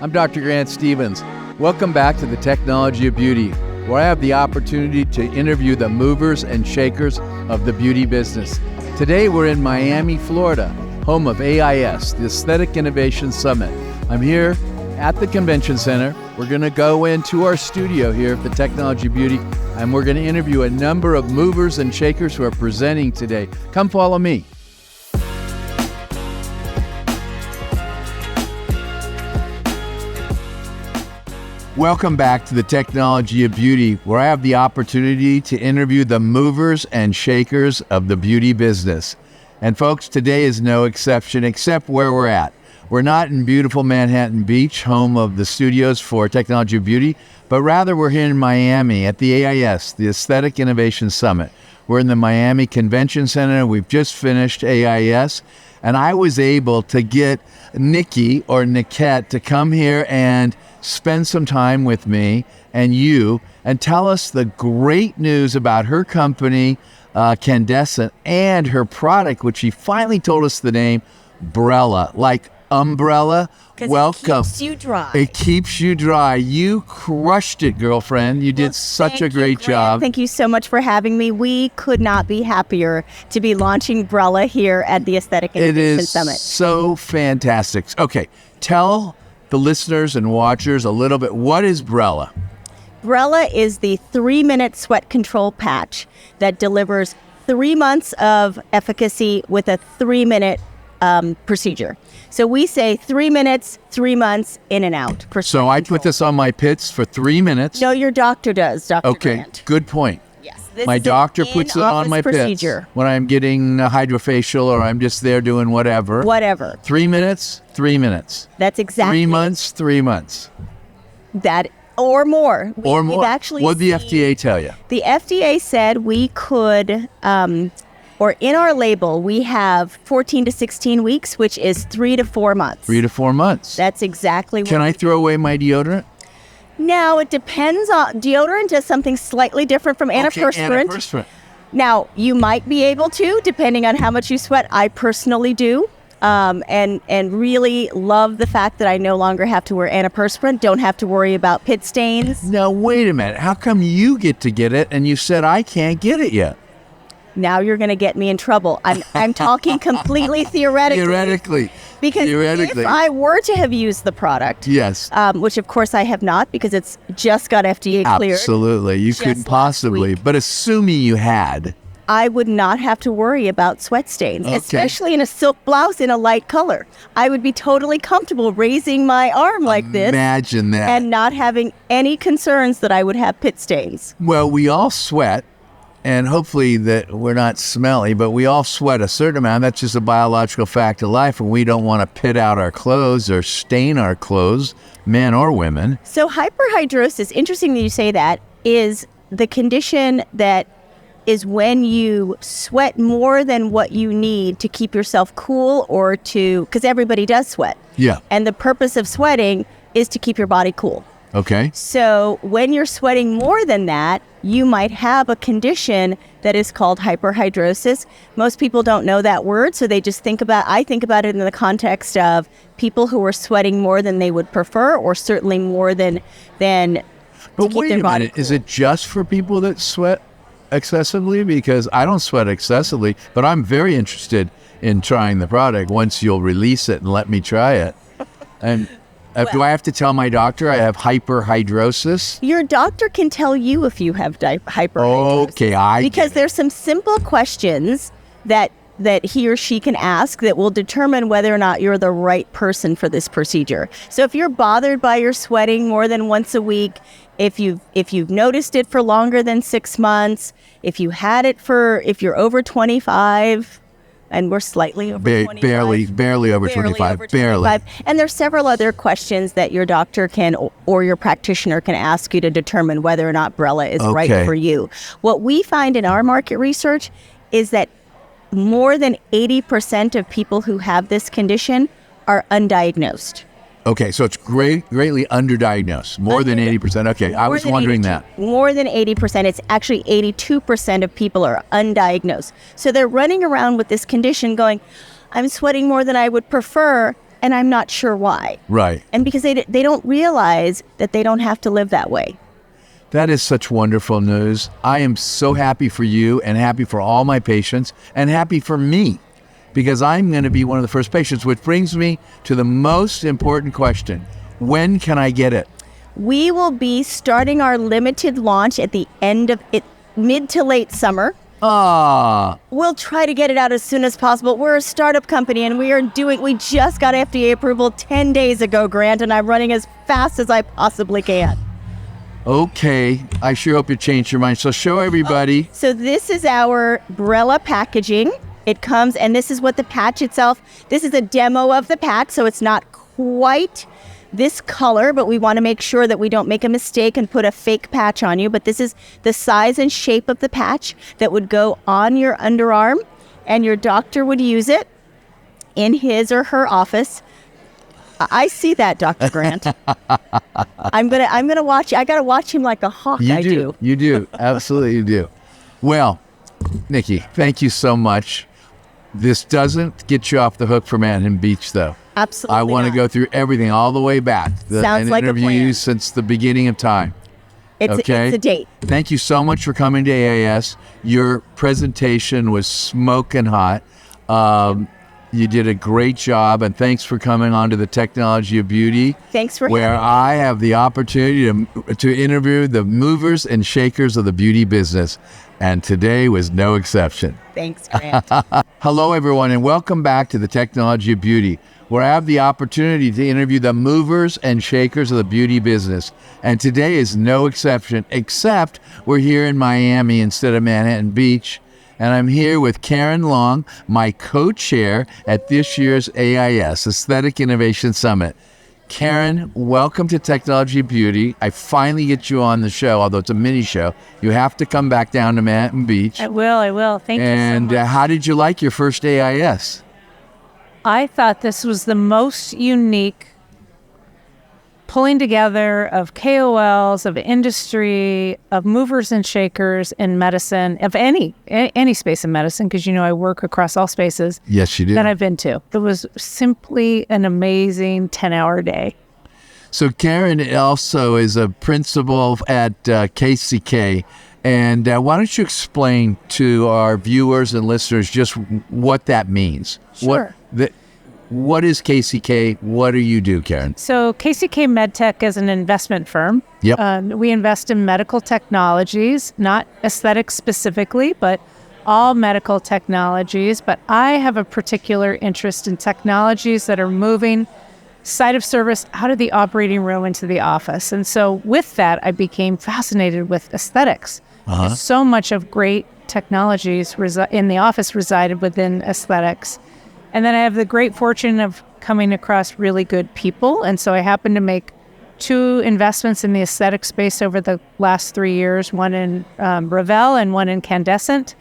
I'm Dr. Grant Stevens. Welcome back to the Technology of Beauty, where I have the opportunity to interview the movers and shakers of the beauty business. Today we're in Miami, Florida, home of AIS, the Aesthetic Innovation Summit. I'm here at the Convention Center. We're going to go into our studio here at the Technology of Beauty, and we're going to interview a number of movers and shakers who are presenting today. Come follow me. Welcome back to the Technology of Beauty, where I have the opportunity to interview the movers and shakers of the beauty business. And folks, today is no exception except where we're at. We're not in beautiful Manhattan Beach, home of the studios for Technology of Beauty, but rather we're here in Miami at the AIS, the Aesthetic Innovation Summit. We're in the Miami Convention Center. We've just finished AIS, and I was able to get Nikki or Niquette to come here and spend some time with me and you and tell us the great news about her company, Candesant, and her product, which she finally told us the name, Brella, like umbrella. Welcome. It keeps you dry. It keeps you dry. You crushed it, girlfriend. You did such a great job. Thank you so much for having me. We could not be happier to be launching Brella here at the Aesthetic Innovation Summit. It is so fantastic. Okay, tell the listeners and watchers a little bit, what is Brella? Brella is the 3-minute sweat control patch that delivers 3 months of efficacy with a 3-minute procedure. So we say 3 minutes, 3 months, in and out. So I put this on my pits for 3 minutes? No, your doctor does, Dr. Grant. Good point. Yes. My doctor puts it on my pits when I'm getting a hydrofacial or I'm just there doing whatever. Whatever. 3 minutes, 3 minutes. That's exactly 3 months, 3 months. That or more. Or more. What did the FDA tell you? The FDA said we could, or in our label, we have 14 to 16 weeks, which is 3 to 4 months. 3 to 4 months. That's exactly what. Can I throw away my deodorant? Now, it depends on, deodorant does something slightly different from antiperspirant. Antiperspirant. Now, you might be able to, depending on how much you sweat. I personally do. And really love the fact that I no longer have to wear antiperspirant, don't have to worry about pit stains. Now, wait a minute. How come you get to get it and you said I can't get it yet? Now you're going to get me in trouble. I'm talking completely theoretically. Because if I were to have used the product, yes, which of course I have not because it's just got FDA cleared. Absolutely. You couldn't possibly. But assuming you had, I would not have to worry about sweat stains, especially in a silk blouse in a light color. I would be totally comfortable raising my arm like this. Imagine that. And not having any concerns that I would have pit stains. Well, we all sweat, and hopefully that we're not smelly, but we all sweat a certain amount. That's just a biological fact of life, and we don't want to pit out our clothes or stain our clothes, men or women. So hyperhidrosis, interesting that you say that, is the condition that is when you sweat more than what you need to keep yourself cool or to, because everybody does sweat. Yeah. And the purpose of sweating is to keep your body cool. Okay. So when you're sweating more than that, you might have a condition that is called hyperhidrosis. Most people don't know that word, so they just I think about it in the context of people who are sweating more than they would prefer, or certainly more than But wait a minute, is it just for people that sweat excessively? Because I don't sweat excessively, but I'm very interested in trying the product once you'll release it and let me try it. And do I have to tell my doctor I have hyperhidrosis? Your doctor can tell you if you have hyperhidrosis. Okay, because there's some simple questions that he or she can ask that will determine whether or not you're the right person for this procedure. So if you're bothered by your sweating more than once a week, if you've noticed it for longer than 6 months, if you're over 25, and we're slightly over 25. Barely over 25. Barely. And there's several other questions that your doctor can or your practitioner can ask you to determine whether or not Brella is right for you. What we find in our market research is that more than 80% of people who have this condition are undiagnosed. Okay, so it's greatly underdiagnosed, more than 80%. Okay, I was wondering that. More than 80%. It's actually 82% of people are undiagnosed. So they're running around with this condition going, I'm sweating more than I would prefer, and I'm not sure why. Right. And because they don't realize that they don't have to live that way. That is such wonderful news. I am so happy for you and happy for all my patients and happy for me because I'm going to be one of the first patients, which brings me to the most important question. When can I get it? We will be starting our limited launch at the end of it, mid to late summer. We'll try to get it out as soon as possible. We're a startup company and we just got FDA approval 10 days ago, Grant, and I'm running as fast as I possibly can. Okay, I sure hope you changed your mind. So show everybody. So this is our Brella packaging. It comes, and this is what the patch itself, this is a demo of the patch, so it's not quite this color, but we want to make sure that we don't make a mistake and put a fake patch on you. But this is the size and shape of the patch that would go on your underarm, and your doctor would use it in his or her office. I see that, Dr. Grant. I'm gonna watch. I gotta watch him like a hawk. You do. Absolutely, you do. Well, Nikki, thank you so much. This doesn't get you off the hook for Manhattan Beach, though. Absolutely. I want to go through everything all the way back. Sounds like a plan. Interview you since the beginning of time. It's a date. Thank you so much for coming to AIS. Your presentation was smoking hot. You did a great job, and thanks for coming on to the Technology of Beauty. Thanks for where having me. I have the opportunity to interview the movers and shakers of the beauty business, and today was no exception. Thanks, Grant. Hello, everyone, and welcome back to the Technology of Beauty, where I have the opportunity to interview the movers and shakers of the beauty business. And today is no exception, except we're here in Miami instead of Manhattan Beach. And I'm here with Karen Long, my co-chair at this year's AIS, Aesthetic Innovation Summit. Karen, welcome to Technology Beauty. I finally get you on the show, although it's a mini show. You have to come back down to Manhattan Beach. I will. Thank you so much. And how did you like your first AIS? I thought this was the most unique pulling together of KOLs, of industry, of movers and shakers in medicine, of any space in medicine, because I work across all spaces. Yes, you do. That I've been to. It was simply an amazing 10-hour day. So Karen also is a principal at KCK. And why don't you explain to our viewers and listeners just what that means? Sure. What is KCK? What do you do, Karen? So KCK MedTech is an investment firm. Yep. We invest in medical technologies, not aesthetics specifically, but all medical technologies. But I have a particular interest in technologies that are moving site of service out of the operating room into the office. And so with that, I became fascinated with aesthetics. So much of great technologies in the office resided within aesthetics. And then I have the great fortune of coming across really good people. And so I happened to make 2 investments in the aesthetic space over the last 3 years, one in Revel and one in Candesant,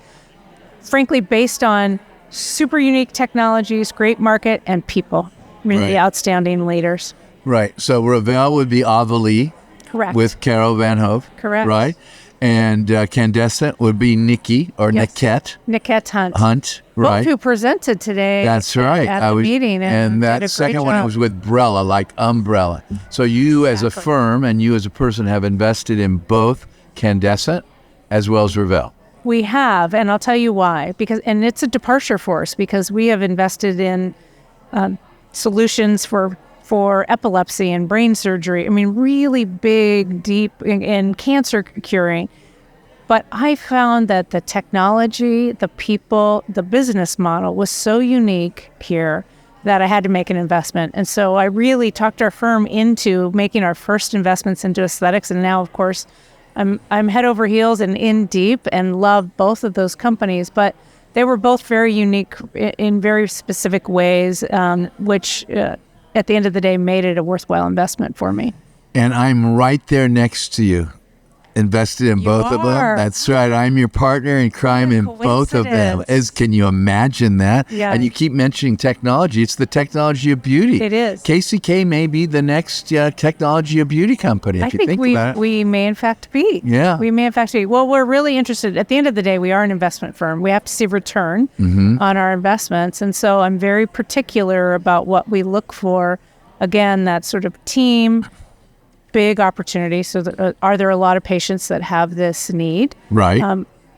frankly, based on super unique technologies, great market, and people, really outstanding leaders. Right. So Revel would be Avalie. Correct. With Carol Van Hove. Correct. Right. And Candesant would be Nikki or Niquette. Niquette Hunt. Right. Both who presented today. That's right. At the meeting. And that second one was with Brella, like umbrella. So you as a firm and you as a person have invested in both Candesant as well as Revel. We have, and I'll tell you why. And it's a departure for us because we have invested in solutions for epilepsy and brain surgery. I mean, really big, deep in cancer curing. But I found that the technology, the people, the business model was so unique here that I had to make an investment. And so I really talked our firm into making our first investments into aesthetics. And now, of course, I'm head over heels and in deep and love both of those companies. But they were both very unique in very specific ways, which at the end of the day made it a worthwhile investment for me. And I'm right there next to you. invested in both of them. That's right. I'm your partner in crime in both of them. Can you imagine that? Yeah. And you keep mentioning technology. It's the technology of beauty. It is. KCK may be the next technology of beauty company. I think we may in fact be. Yeah. We may in fact be. Well, we're really interested. At the end of the day, we are an investment firm. We have to see return on our investments. And so I'm very particular about what we look for. Again, that sort of team, big opportunity. So are there a lot of patients that have this need? Right.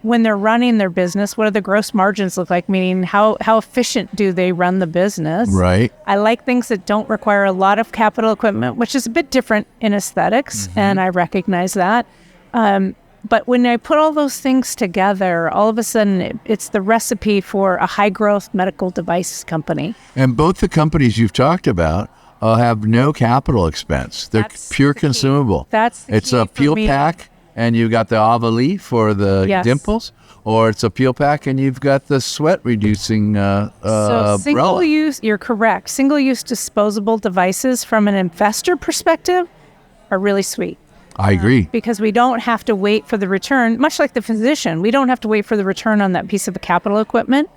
When they're running their business, what do the gross margins look like? Meaning how efficient do they run the business? Right. I like things that don't require a lot of capital equipment, which is a bit different in aesthetics, and I recognize that. But when I put all those things together, all of a sudden it's the recipe for a high-growth medical device company. And both the companies you've talked about have no capital expense. They're pure consumable. That's the It's key a peel for me. pack, and you've got the Avali for the dimples, or it's a peel pack, and you've got the sweat-reducing So umbrella. single-use, you're correct. Single-use disposable devices from an investor perspective are really sweet. I agree. Because we don't have to wait for the return, much like the physician, we don't have to wait for the return on that piece of the capital equipment.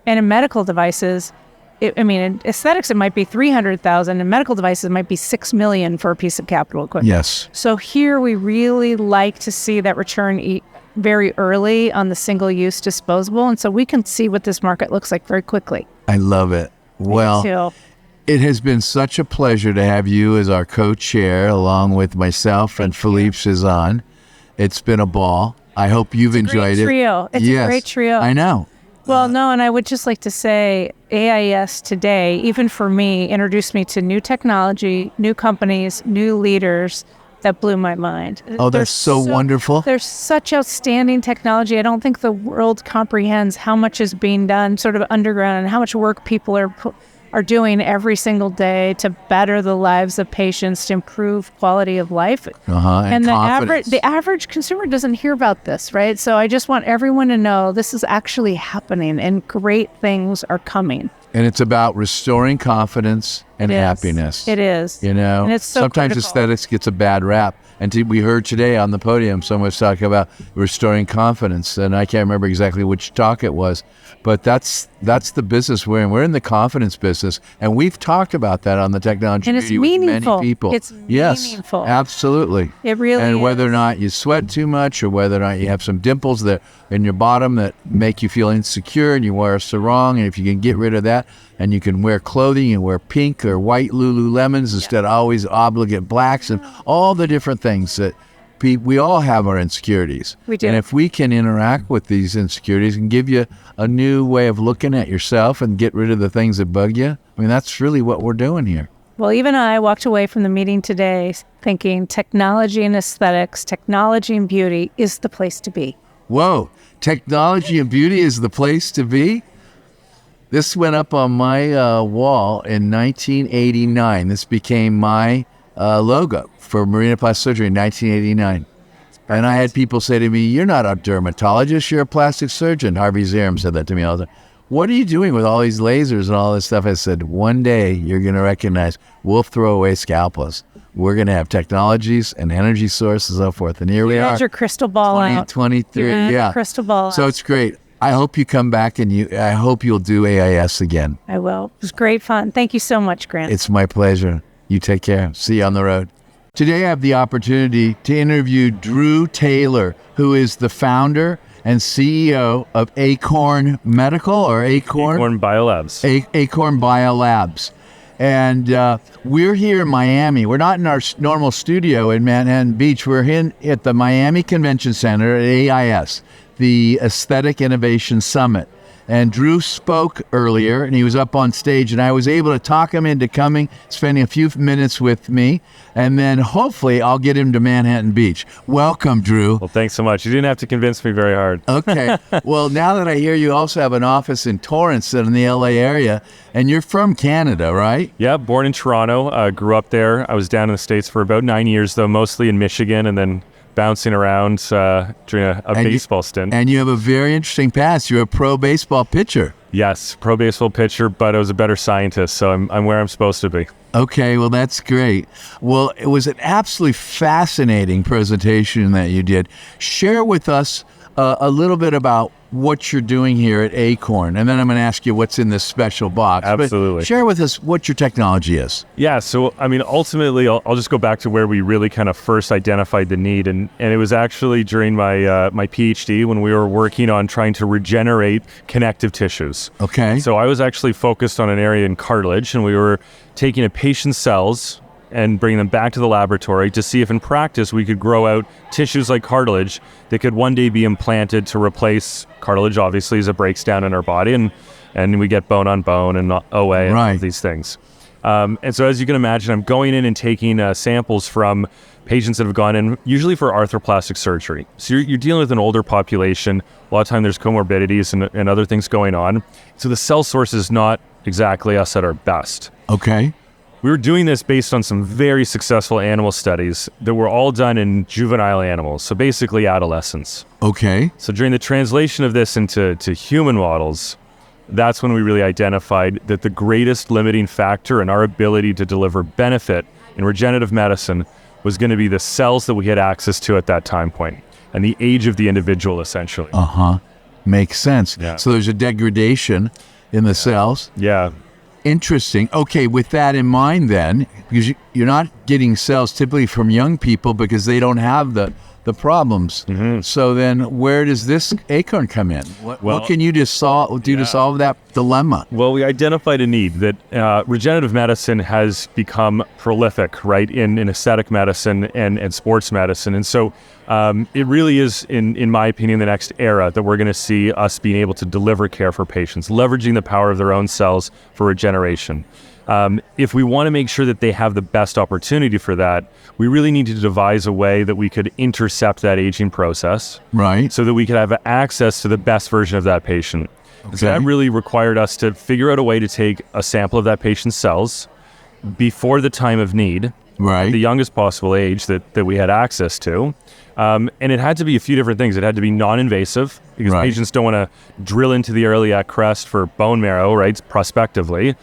And in medical devices, in aesthetics, it might be $300,000. In medical devices, it might be $6 million for a piece of capital equipment. Yes. So here we really like to see that return very early on the single-use disposable. And so we can see what this market looks like very quickly. I love it. Well, Me too. it has been such a pleasure to have you as our co-chair, along with myself and Philippe Cezanne. It's been a ball. I hope you've enjoyed it. It's a great trio. I know. Well, no, and I would just like to say AIS today, even for me, introduced me to new technology, new companies, new leaders that blew my mind. Oh, that's so wonderful. There's such outstanding technology. I don't think the world comprehends how much is being done sort of underground and how much work people are doing every single day to better the lives of patients, to improve quality of life. And the average consumer doesn't hear about this, right? So I just want everyone to know this is actually happening and great things are coming. And it's about restoring confidence and happiness. It is. You know, and it's so sometimes critical. aesthetics gets a bad rap. And we heard today on the podium, someone was talking about restoring confidence. And I can't remember exactly which talk it was, but that's the business we're in. We're in the confidence business. And we've talked about that on the technology and it's beauty with meaningful. many people. It's meaningful. Absolutely. It really and is. whether or not you sweat too much or whether or not you have some dimples that in your bottom that make you feel insecure and you wear a sarong, and if you can get rid of that and you can wear clothing and wear pink or white Lululemons instead of always obligate blacks and all the different things that we all have our insecurities. We do. And if we can interact with these insecurities and give you a new way of looking at yourself and get rid of the things that bug you, I mean, that's really what we're doing here. Well, even I walked away from the meeting today thinking technology and aesthetics, technology and beauty is the place to be. Whoa, technology and beauty is the place to be? This went up on my wall in 1989. This became my logo for Marinoplasty surgery in 1989. And I had people say to me, "You're not a dermatologist, you're a plastic surgeon." Harvey Zerum said that to me all the time. "What are you doing with all these lasers and all this stuff?" I said, "One day you're going to recognize we'll throw away scalpels. We're going to have technologies and energy sources and so forth." And here we are. Your crystal ball out. 2023, yeah. Crystal ball So out. it's great. I hope you come back and I hope you'll do AIS again. I will. It was great fun. Thank you so much, Grant. It's my pleasure. You take care. See you on the road. Today I have the opportunity to interview Drew Taylor, who is the founder and CEO of Acorn Medical or Acorn? Acorn BioLabs. Acorn BioLabs. And we're here in Miami. We're not in our normal studio in Manhattan Beach. We're at the Miami Convention Center at AIS, the Aesthetic Innovation Summit. And Drew spoke earlier, and he was up on stage, and I was able to talk him into coming, spending a few minutes with me, and then hopefully I'll get him to Manhattan Beach. Welcome, Drew. Well, thanks so much. You didn't have to convince me very hard. Okay. Well, now that I hear you also have an office in Torrance in the LA area, and you're from Canada, right? Yeah, born in Toronto, grew up there. I was down in the States for about 9 years, though, mostly in Michigan, and then bouncing around during a baseball stint. And you have a very interesting past. You're a pro baseball pitcher. Yes, pro baseball pitcher, but I was a better scientist, so I'm where I'm supposed to be. Okay, well, that's great. Well, it was an absolutely fascinating presentation that you did. Share with us a little bit about what you're doing here at Acorn, and then I'm going to ask you what's in this special box. Absolutely. But share with us what your technology is. Yeah, so I mean, ultimately, I'll just go back to where we really kind of first identified the need, and it was actually during my Ph.D. when we were working on trying to regenerate connective tissues. Okay. So I was actually focused on an area in cartilage, and we were taking a patient's cells and bringing them back to the laboratory to see if in practice we could grow out tissues like cartilage that could one day be implanted to replace cartilage, obviously, as it breaks down in our body, and we get bone on bone and OA and all of these things. And so as you can imagine, I'm going in and taking samples from patients that have gone in, usually for arthroplastic surgery. So you're dealing with an older population. A lot of time there's comorbidities and other things going on. So the cell source is not exactly us at our best. Okay. We were doing this based on some very successful animal studies that were all done in juvenile animals, so basically adolescents. Okay. So during the translation of this into human models, that's when we really identified that the greatest limiting factor in our ability to deliver benefit in regenerative medicine was going to be the cells that we had access to at that time point and the age of the individual, essentially. Makes sense. Yeah. So there's a degradation in the cells. Yeah. Interesting. Okay, with that in mind then, because you're not getting cells typically from young people because they don't have the problems. So then where does this Acorn come in? What can you just to solve that dilemma? Well, we identified a need that regenerative medicine has become prolific, right, in aesthetic medicine and sports medicine. And so it really is, in my opinion, the next era that we're going to see us being able to deliver care for patients, leveraging the power of their own cells for regeneration. If we want to make sure that they have the best opportunity for that, we really need to devise a way that we could intercept that aging process. Right. So that we could have access to the best version of that patient. Okay. So that really required us to figure out a way to take a sample of that patient's cells before the time of need, right, the youngest possible age that we had access to. And it had to be a few different things. It had to be non-invasive because patients don't want to drill into the iliac crest for bone marrow, right, prospectively.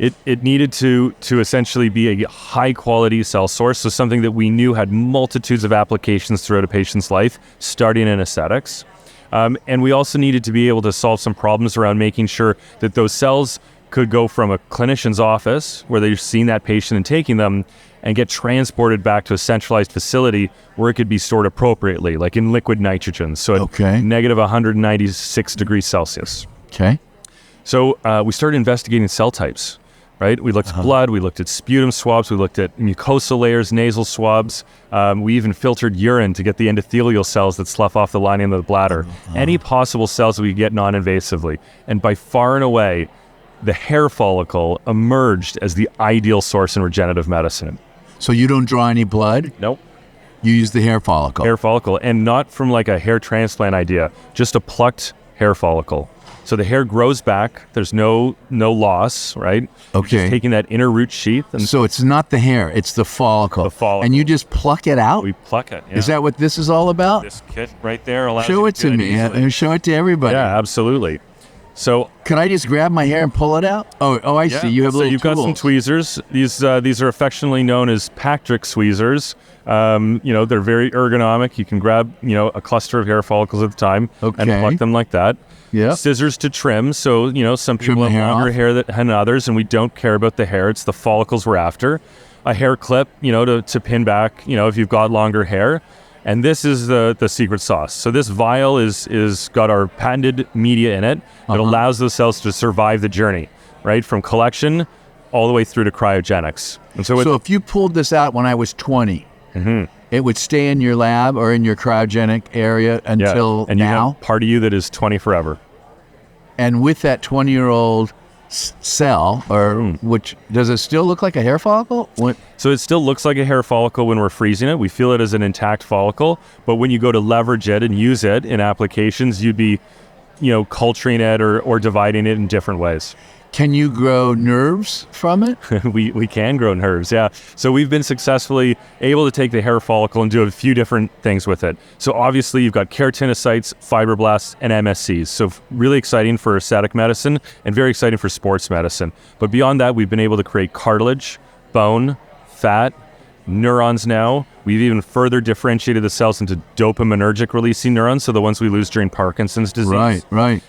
It needed to essentially be a high-quality cell source, so something that we knew had multitudes of applications throughout a patient's life, starting in aesthetics. And we also needed to be able to solve some problems around making sure that those cells could go from a clinician's office, where they've seen that patient and taking them, and get transported back to a centralized facility where it could be stored appropriately, like in liquid nitrogen, so at negative 196 degrees Celsius. Okay. So we started investigating cell types. Right? We looked at blood, we looked at sputum swabs, we looked at mucosal layers, nasal swabs. We even filtered urine to get the endothelial cells that slough off the lining of the bladder. Any possible cells that we could get non-invasively. And by far and away, the hair follicle emerged as the ideal source in regenerative medicine. So you don't draw any blood? Nope. You use the hair follicle? Hair follicle, and not from like a hair transplant idea, just a plucked hair follicle. So the hair grows back. There's no loss, right? Okay. You're just taking that inner root sheath. And so it's not the hair, it's the follicle. The follicle. And you just pluck it out? We pluck it, yeah. Is that what this is all about? This kit right there allows Show it to me. Show it to everybody. Yeah, absolutely. So can I just grab my hair and pull it out? Oh, I see. You have little you've tools. Got some tweezers. These are affectionately known as Patrick tweezers. They're very ergonomic. You can grab, a cluster of hair follicles at a time and pluck them like that. Yeah. Scissors to trim. So, some people have longer hair than others, and we don't care about the hair. It's the follicles we're after. A hair clip, to pin back, if you've got longer hair. And this is the secret sauce. So this vial is got our patented media in it that allows those cells to survive the journey, right? From collection all the way through to cryogenics. And so if you pulled this out when I was 20, it would stay in your lab or in your cryogenic area until and now? You have part of you that is 20 forever. And with that 20-year-old cell, which does it still look like a hair follicle? So it still looks like a hair follicle when we're freezing it. We feel it as an intact follicle, but when you go to leverage it and use it in applications, you'd be, culturing it or dividing it in different ways. Can you grow nerves from it? we can grow nerves, yeah. So we've been successfully able to take the hair follicle and do a few different things with it. So obviously you've got keratinocytes, fibroblasts, and MSCs. So really exciting for aesthetic medicine and very exciting for sports medicine. But beyond that, we've been able to create cartilage, bone, fat, neurons now. We've even further differentiated the cells into dopaminergic releasing neurons, so the ones we lose during Parkinson's disease. Right.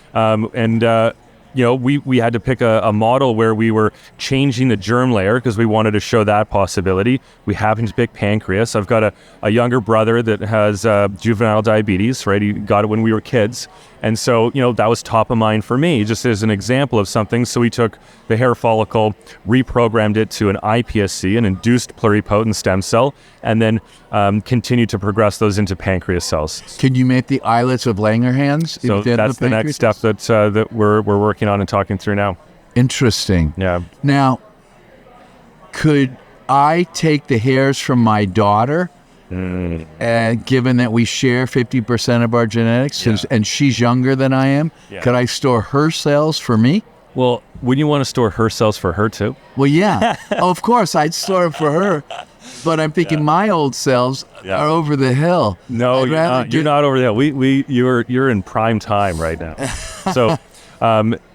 We had to pick a model where we were changing the germ layer because we wanted to show that possibility. We happened to pick pancreas. I've got a younger brother that has juvenile diabetes, right? He got it when we were kids. And so, that was top of mind for me, just as an example of something. So we took the hair follicle, reprogrammed it to an iPSC, an induced pluripotent stem cell, and then continued to progress those into pancreas cells. Can you make the islets of Langerhans? So that's the next step that we're working on and talking through now. Interesting. Yeah. Now, could I take the hairs from my daughter, given that we share 50% of our genetics, and she's younger than I am, could I store her cells for me? Well, wouldn't you want to store her cells for her too? Well, yeah. Of course, I'd store them for her. But I'm thinking my old cells are over the hill. No, you're not over the hill. You're in prime time right now. So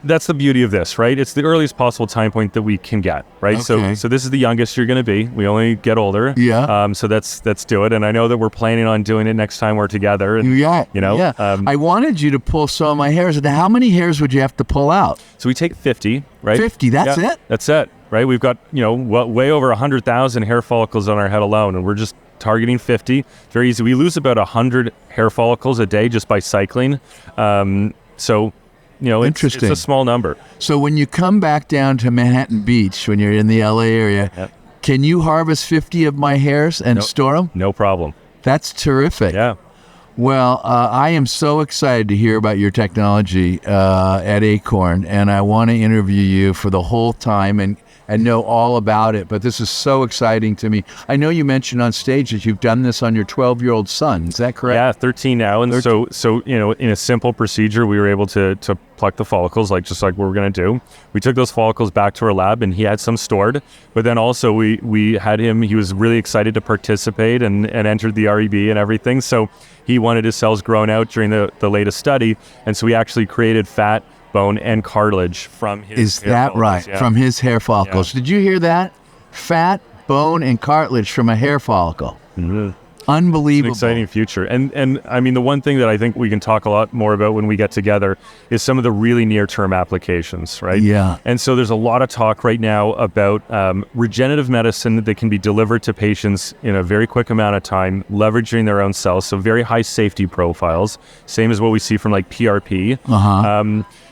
that's the beauty of this, right? It's the earliest possible time point that we can get, right? Okay. So this is the youngest you're going to be. We only get older. Yeah. So let's do it. And I know that we're planning on doing it next time we're together. And, I wanted you to pull some of my hairs. Now, how many hairs would you have to pull out? So we take 50, right? 50, that's it? That's it, right? We've got, way over 100,000 hair follicles on our head alone, and we're just targeting 50. Very easy. We lose about 100 hair follicles a day just by cycling. It's a small number. So when you come back down to Manhattan Beach, when you're in the LA area, can you harvest 50 of my hairs and store them? No problem. That's terrific. Yeah. Well, I am so excited to hear about your technology at Acorn, and I want to interview you for the whole time and know all about it. But this is so exciting to me. I know you mentioned on stage that you've done this on your 12-year-old son. Is that correct? Yeah, 13 now. And 13. So in a simple procedure, we were able to pluck the follicles, just like what we're going to do. We took those follicles back to our lab, and he had some stored. But then also we had him. He was really excited to participate and entered the REB and everything. So he wanted his cells grown out during the latest study, and so we actually created fat, bone, and cartilage from his hair follicles. Right? Yeah. From his hair follicles. Yeah. Did you hear that? Fat, bone, and cartilage from a hair follicle. Mm-hmm. Unbelievable. It's an exciting future. And I mean, the one thing that I think we can talk a lot more about when we get together is some of the really near-term applications, right? Yeah. And so there's a lot of talk right now about regenerative medicine that can be delivered to patients in a very quick amount of time, leveraging their own cells, so very high safety profiles, same as what we see from like PRP.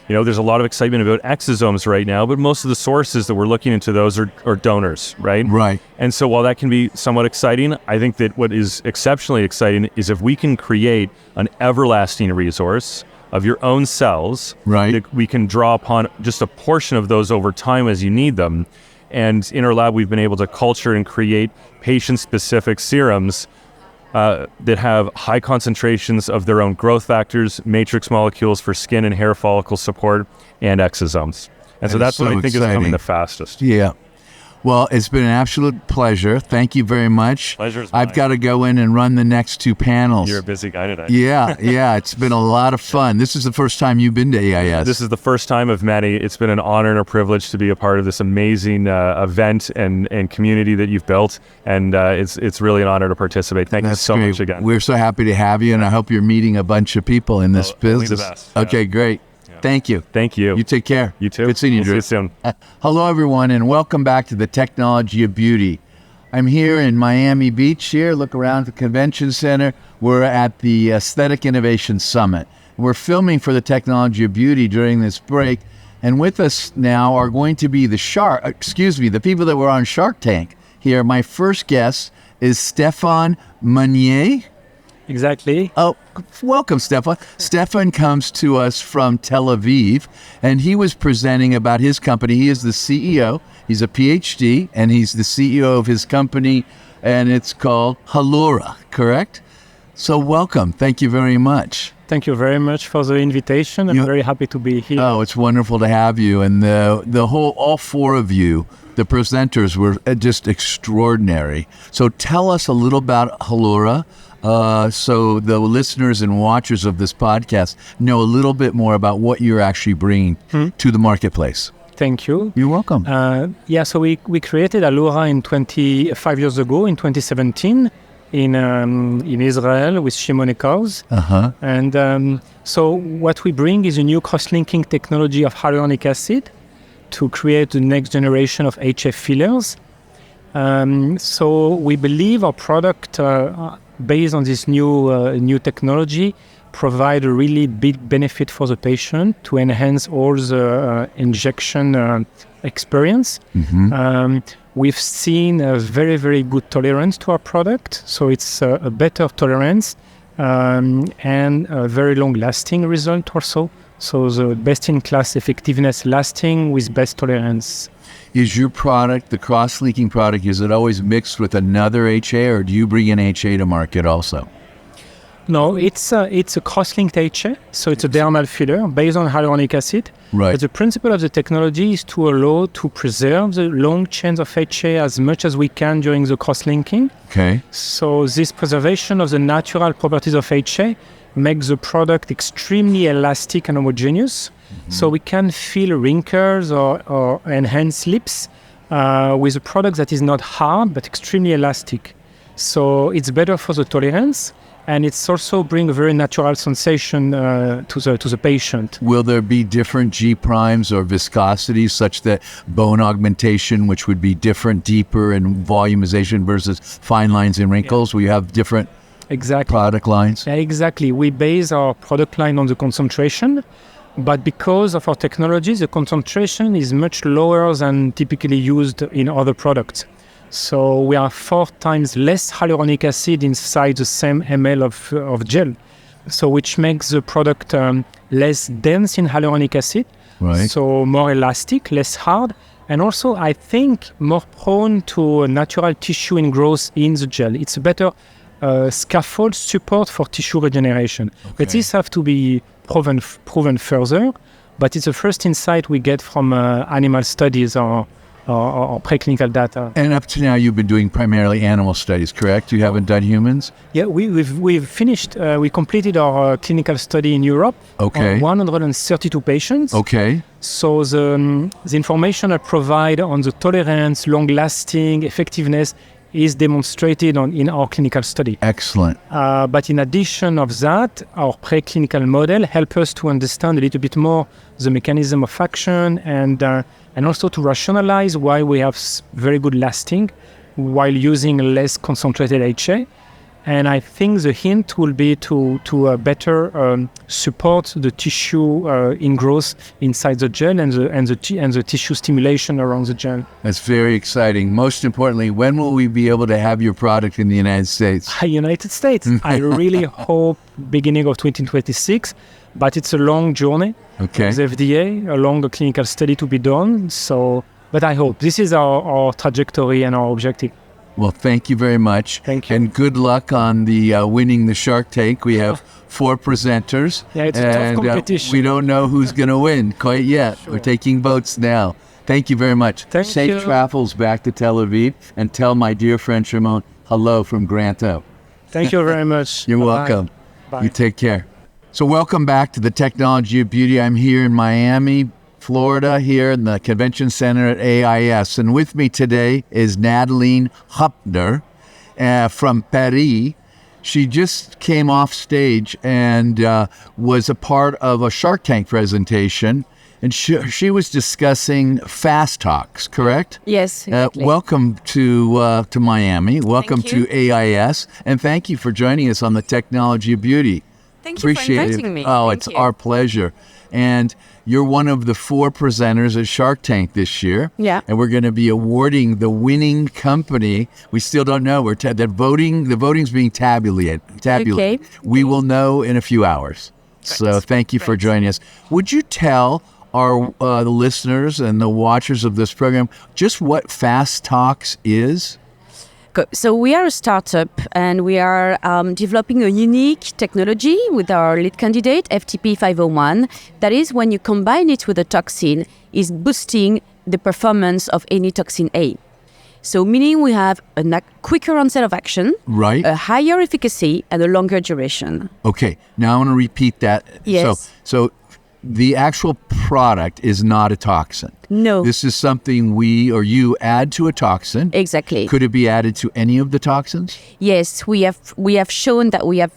There's a lot of excitement about exosomes right now, but most of the sources that we're looking into those are donors, right? Right. And so while that can be somewhat exciting, I think that what is exceptionally exciting is if we can create an everlasting resource of your own cells, right, that we can draw upon just a portion of those over time as you need them. And in our lab, we've been able to culture and create patient-specific serums that have high concentrations of their own growth factors, matrix molecules for skin and hair follicle support, and exosomes. And so that's what I think is coming the fastest. Yeah. Well, it's been an absolute pleasure. Thank you very much. Pleasure's mine. I've got to go in and run the next two panels. You're a busy guy today. Yeah. It's been a lot of fun. This is the first time you've been to AIS. This is the first time of many. It's been an honor and a privilege to be a part of this amazing event and community that you've built. And it's really an honor to participate. Thank you so much again. We're so happy to have you, and I hope you're meeting a bunch of people in this business. Only the best. Okay, great. Thank you. Thank you. You take care. You too. Good seeing you, Drew. We'll see you soon. Hello, everyone, and welcome back to the Technology of Beauty. I'm here in Miami Beach here. Look around the convention center. We're at the Aesthetic Innovation Summit. We're filming for the Technology of Beauty during this break. And with us now are going to be the people that were on Shark Tank here. My first guest is Stéphane Meunier. Exactly. Oh, welcome, Stéphane. Stéphane comes to us from Tel Aviv, and he was presenting about his company. He is the CEO. He's a Ph.D., and he's the CEO of his company, and it's called HALLURA, correct? So welcome. Thank you very much. Thank you very much for the invitation. I'm very happy to be here. Oh, it's wonderful to have you. And all four of you, the presenters, were just extraordinary. So tell us a little about HALLURA, so the listeners and watchers of this podcast know a little bit more about what you're actually bringing to the marketplace. Thank you. You're welcome. So we created HALLURA 25 years ago, in 2017, in Israel with shimonikers. And so what we bring is a new cross-linking technology of hyaluronic acid to create the next generation of HF fillers. So we believe our product, based on this new technology, provide a really big benefit for the patient to enhance all the injection experience. We've seen a very, very good tolerance to our product. So it's a better tolerance and a very long-lasting result also. So the best-in-class effectiveness lasting with best tolerance. Is your product, the cross-linking product, is it always mixed with another HA, or do you bring an HA to market also? No, it's a cross-linked HA, so it's a dermal filler based on hyaluronic acid. Right. But the principle of the technology is to allow to preserve the long chains of HA as much as we can during the cross-linking. Okay. So this preservation of the natural properties of HA makes the product extremely elastic and homogeneous. So we can fill wrinkles or enhance lips with a product that is not hard but extremely elastic. So it's better for the tolerance, and it's also bring a very natural sensation to the patient. Will there be different G primes or viscosities such that bone augmentation, which would be different, deeper in volumization versus fine lines and wrinkles? Will you have different product lines? Yeah, exactly. We base our product line on the concentration, but because of our technology, the concentration is much lower than typically used in other products. So we are 4 times less hyaluronic acid inside the same ml of gel, so which makes the product less dense in hyaluronic acid, so more elastic, less hard, and also I think more prone to natural tissue ingrowth in the gel. It's a better scaffold support for tissue regeneration. But this have to be proven further, but it's the first insight we get from animal studies or preclinical data. And up to now, you've been doing primarily animal studies, correct? You haven't done humans? Yeah, we've finished. We completed our clinical study in Europe. Okay. On 132 patients. Okay. So the information I provide on the tolerance, long-lasting effectiveness is demonstrated in our clinical study. Excellent. But in addition of that, our preclinical model help us to understand a little bit more the mechanism of action and also to rationalize why we have very good lasting while using less concentrated HA. And I think the hint will be to better support the tissue ingrowth inside the gel and the tissue stimulation around the gel. That's very exciting. Most importantly, when will we be able to have your product in the United States? United States. I really hope beginning of 2026, but it's a long journey. Okay. With FDA, a long clinical study to be done. So, but I hope this is our trajectory and our objective. Well, thank you very much. Thank you. And good luck on the winning the Shark Tank. We have 4 presenters. Yeah, it's a tough competition. We don't know who's going to win quite yet. Sure. We're taking votes now. Thank you very much. Safe travels back to Tel Aviv, and tell my dear friend Shimon hello from Granto. Thank you very much. You're welcome. Bye. You take care. So welcome back to the Technology of Beauty. I'm here in Miami, Florida, here in the Convention Center at AIS. And with me today is Natalene Hoepffner from Paris. She just came off stage and was a part of a Shark Tank presentation. And she was discussing Fastox, correct? Yes, exactly. Welcome to Miami. Welcome to AIS. And thank you for joining us on the Technology of Beauty. Thank you for inviting me. Oh, it's our pleasure. And you're one of the 4 presenters at Shark Tank this year. Yeah. And we're going to be awarding the winning company. We still don't know. The voting's being tabulated. Okay. We will know in a few hours. Great. So thank you for joining us. Would you tell our the listeners and the watchers of this program just what Fastox is? So we are a startup and we are developing a unique technology with our lead candidate, FTP501. That is, when you combine it with a toxin, is boosting the performance of any toxin A. So meaning we have a quicker onset of action, right, a higher efficacy, and a longer duration. Okay, now I want to repeat that. Yes. So the actual product is not a toxin. No. This is something we or you add to a toxin. Exactly. Could it be added to any of the toxins? Yes, we have shown that we have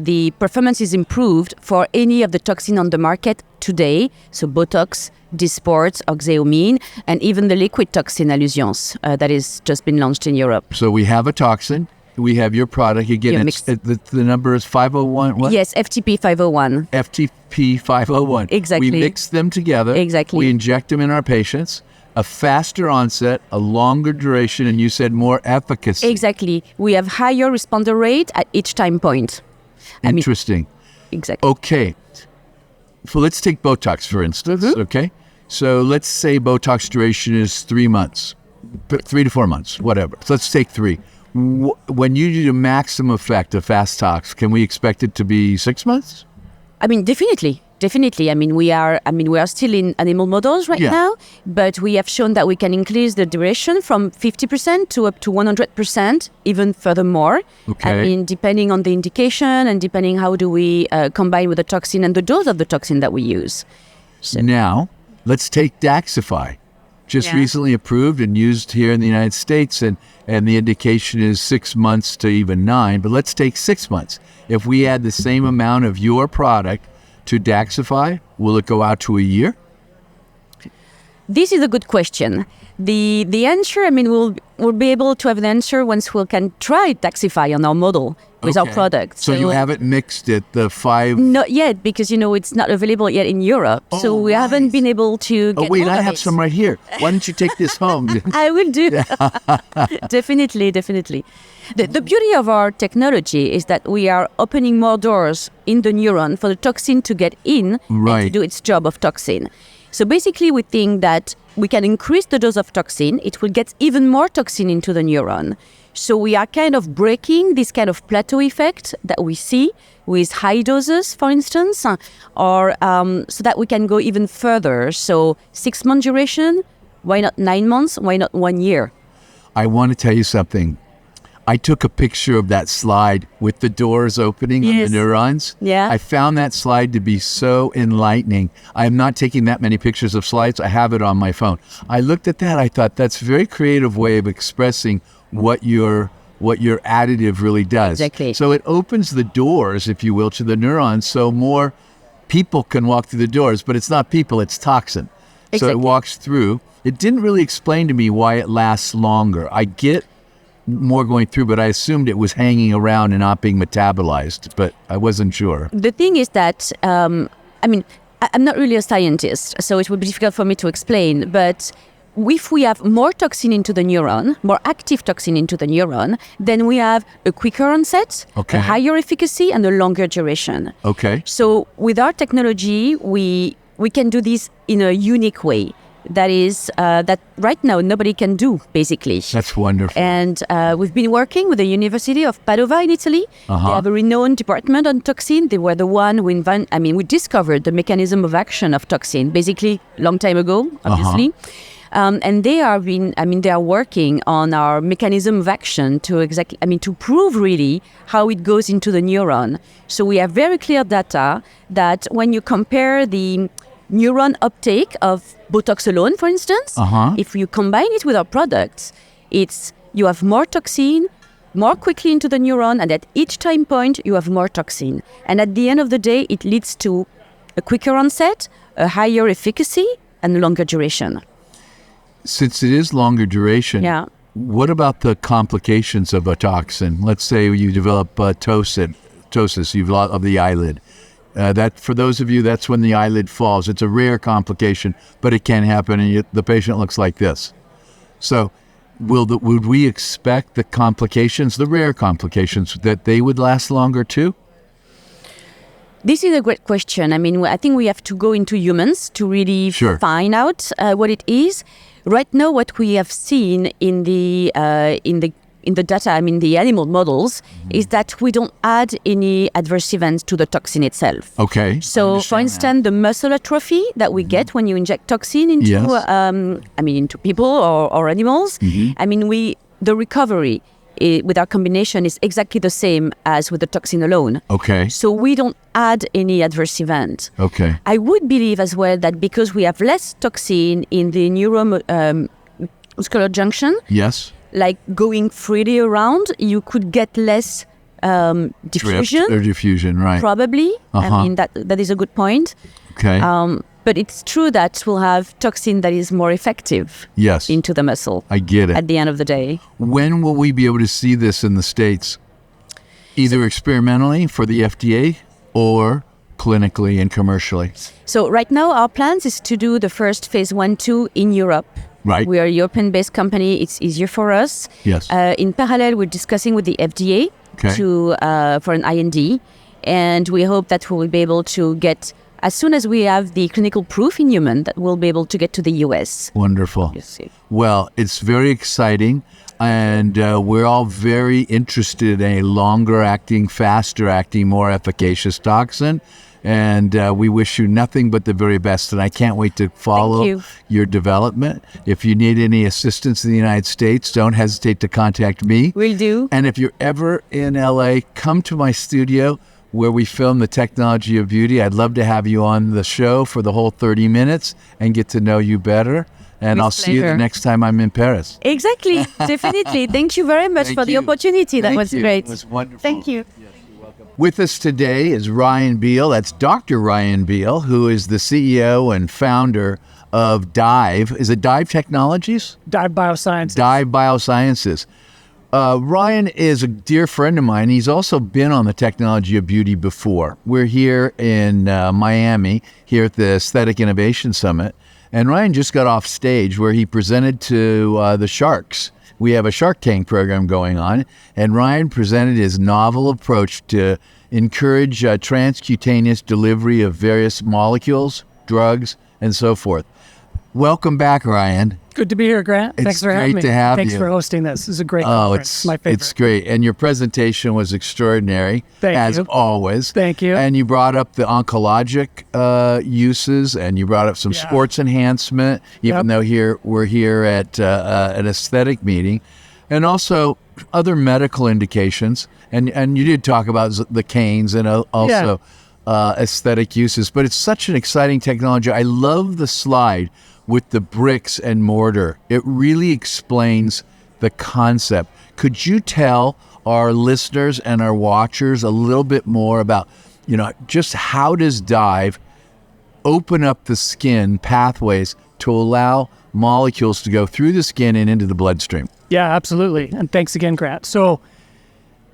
the performance is improved for any of the toxin on the market today. So Botox, Dysport, Oxeomine, and even the liquid toxin Allusions that is just been launched in Europe. So we have a toxin. We have your product. Again, the number is 501. What? Yes, FTP 501. FTP 501. Exactly. We mix them together. Exactly. We inject them in our patients. A faster onset, a longer duration, and you said more efficacy. Exactly. We have higher responder rate at each time point. Interesting. Exactly. Okay. So let's take Botox, for instance. Okay. So let's say Botox duration is 3 months, 3 to 4 months, whatever. So let's take 3. When you do the maximum effect of Fastox, can we expect it to be 6 months? Definitely. We are still in animal models right now, but we have shown that we can increase the duration from 50% to up to 100%, even furthermore. Okay. Depending on the indication and depending how do we combine with the toxin and the dose of the toxin that we use. So. Now, let's take Daxxify. Just recently approved and used here in the United States, and the indication is 6 months to even 9, but let's take 6 months. If we add the same amount of your product to Daxxify, will it go out to a year? This is a good question. The answer, we'll be able to have an answer once we can try Daxxify on our model with our product. So you haven't mixed it, the 5... Not yet, because, it's not available yet in Europe. So we haven't been able to get I have some right here. Why don't you take this home? I will do. Definitely. The beauty of our technology is that we are opening more doors in the neuron for the toxin to get in and to do its job of toxin. So basically, we think that we can increase the dose of toxin. It will get even more toxin into the neuron. So we are kind of breaking this kind of plateau effect that we see with high doses, for instance, or so that we can go even further. So 6 month duration, why not 9 months? Why not 1 year? I want to tell you something. I took a picture of that slide with the doors opening on the neurons. Yeah. I found that slide to be so enlightening. I'm not taking that many pictures of slides. I have it on my phone. I looked at that. I thought that's a very creative way of expressing what your additive really does. Exactly. So it opens the doors, if you will, to the neurons so more people can walk through the doors, but it's not people, it's toxin. Exactly. So it walks through. It didn't really explain to me why it lasts longer. I get more going through, but I assumed it was hanging around and not being metabolized, but I wasn't sure. The thing is that, I'm not really a scientist, so it would be difficult for me to explain, but if we have more toxin into the neuron, more active toxin into the neuron, then we have a quicker onset, a higher efficacy, and a longer duration. Okay. So with our technology, we can do this in a unique way. That is, that right now nobody can do, basically. That's wonderful. And we've been working with the University of Padova in Italy. They have a renowned department on toxin. They were the one who we discovered the mechanism of action of toxin, basically long time ago, obviously. And they are working on our mechanism of action to prove really how it goes into the neuron. So we have very clear data that when you compare the neuron uptake of Botox alone, for instance, if you combine it with our products, you have more toxin, more quickly into the neuron, and at each time point, you have more toxin. And at the end of the day, it leads to a quicker onset, a higher efficacy, and longer duration. Since it is longer duration, what about the complications of a toxin? Let's say you develop ptosis of the eyelid. That, for those of you, that's when the eyelid falls. It's a rare complication, but it can happen, and the patient looks like this. So would we expect the complications, the rare complications, that they would last longer too? This is a great question. I think we have to go into humans to really find out what it is. Right now, what we have seen in the in the data, I mean the animal models, is that we don't add any adverse events to the toxin itself. Okay. So, for instance, the muscle atrophy that we get when you inject toxin into, into people or animals, I mean, the recovery with our combination is exactly the same as with the toxin alone. Okay. So we don't add any adverse event. Okay. I would believe as well that because we have less toxin in the neuromuscular junction, yes, like going freely around, you could get less diffusion. Drift or diffusion, right. Probably. I mean, that is a good point. Okay. But it's true that we'll have toxin that is more effective into the muscle. I get it. At the end of the day. When will we be able to see this in the States? Either experimentally for the FDA or clinically and commercially? So right now our plans is to do the first phase 1-2 in Europe. Right. We are a European-based company. It's easier for us. Yes. In parallel, we're discussing with the FDA for an IND. And we hope that we will be able to get, as soon as we have the clinical proof in human, that we'll be able to get to the US. Wonderful. Yes. Well, it's very exciting. And we're all very interested in a longer acting, faster acting, more efficacious toxin. And we wish you nothing but the very best. And I can't wait to follow your development. If you need any assistance in the United States, don't hesitate to contact me. Will do. And if you're ever in LA, come to my studio where we film the technology of beauty. I'd love to have you on the show for the whole 30 minutes and get to know you better. And I'll see you the next time I'm in Paris. Exactly. Definitely. Thank you very much for the opportunity. That was great. It was wonderful. Thank you. With us today is Ryan Beal. That's Dr. Ryan Beal, who is the CEO and founder of Dyve. Is it Dyve Technologies? Dyve Biosciences. Dyve Biosciences. Ryan is a dear friend of mine. He's also been on the Technology of Beauty before. We're here in Miami, here at the Aesthetic Innovation Summit. And Ryan just got off stage where he presented to the sharks. We have a Shark Tank program going on, and Ryan presented his novel approach to encourage transcutaneous delivery of various molecules, drugs, and so forth. Welcome back, Ryan. Good to be here, Grant. Thanks for having me. It's great to have Thanks you. for hosting this. This is a great conference. It's my favorite. It's great. And your presentation was extraordinary, as always. Thank you. And you brought up the oncologic uses, and you brought up some sports enhancement, even though we're here at an aesthetic meeting, and also other medical indications. And you did talk about the canes and also aesthetic uses. But it's such an exciting technology. I love the slide with the bricks and mortar. It really explains the concept. Could you tell our listeners and our watchers a little bit more about, just how does Dyve open up the skin pathways to allow molecules to go through the skin and into the bloodstream? Yeah, absolutely. And thanks again, Grant. So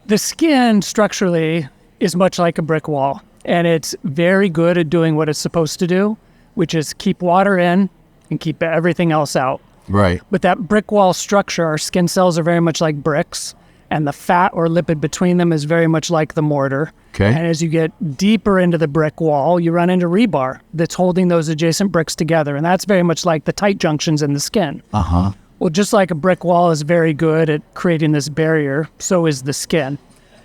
the skin structurally is much like a brick wall, and it's very good at doing what it's supposed to do, which is keep water in and keep everything else out. Right. But that brick wall structure, our skin cells are very much like bricks, and the fat or lipid between them is very much like the mortar. Okay. And as you get deeper into the brick wall, you run into rebar that's holding those adjacent bricks together, and that's very much like the tight junctions in the skin. Well, just like a brick wall is very good at creating this barrier, so is the skin.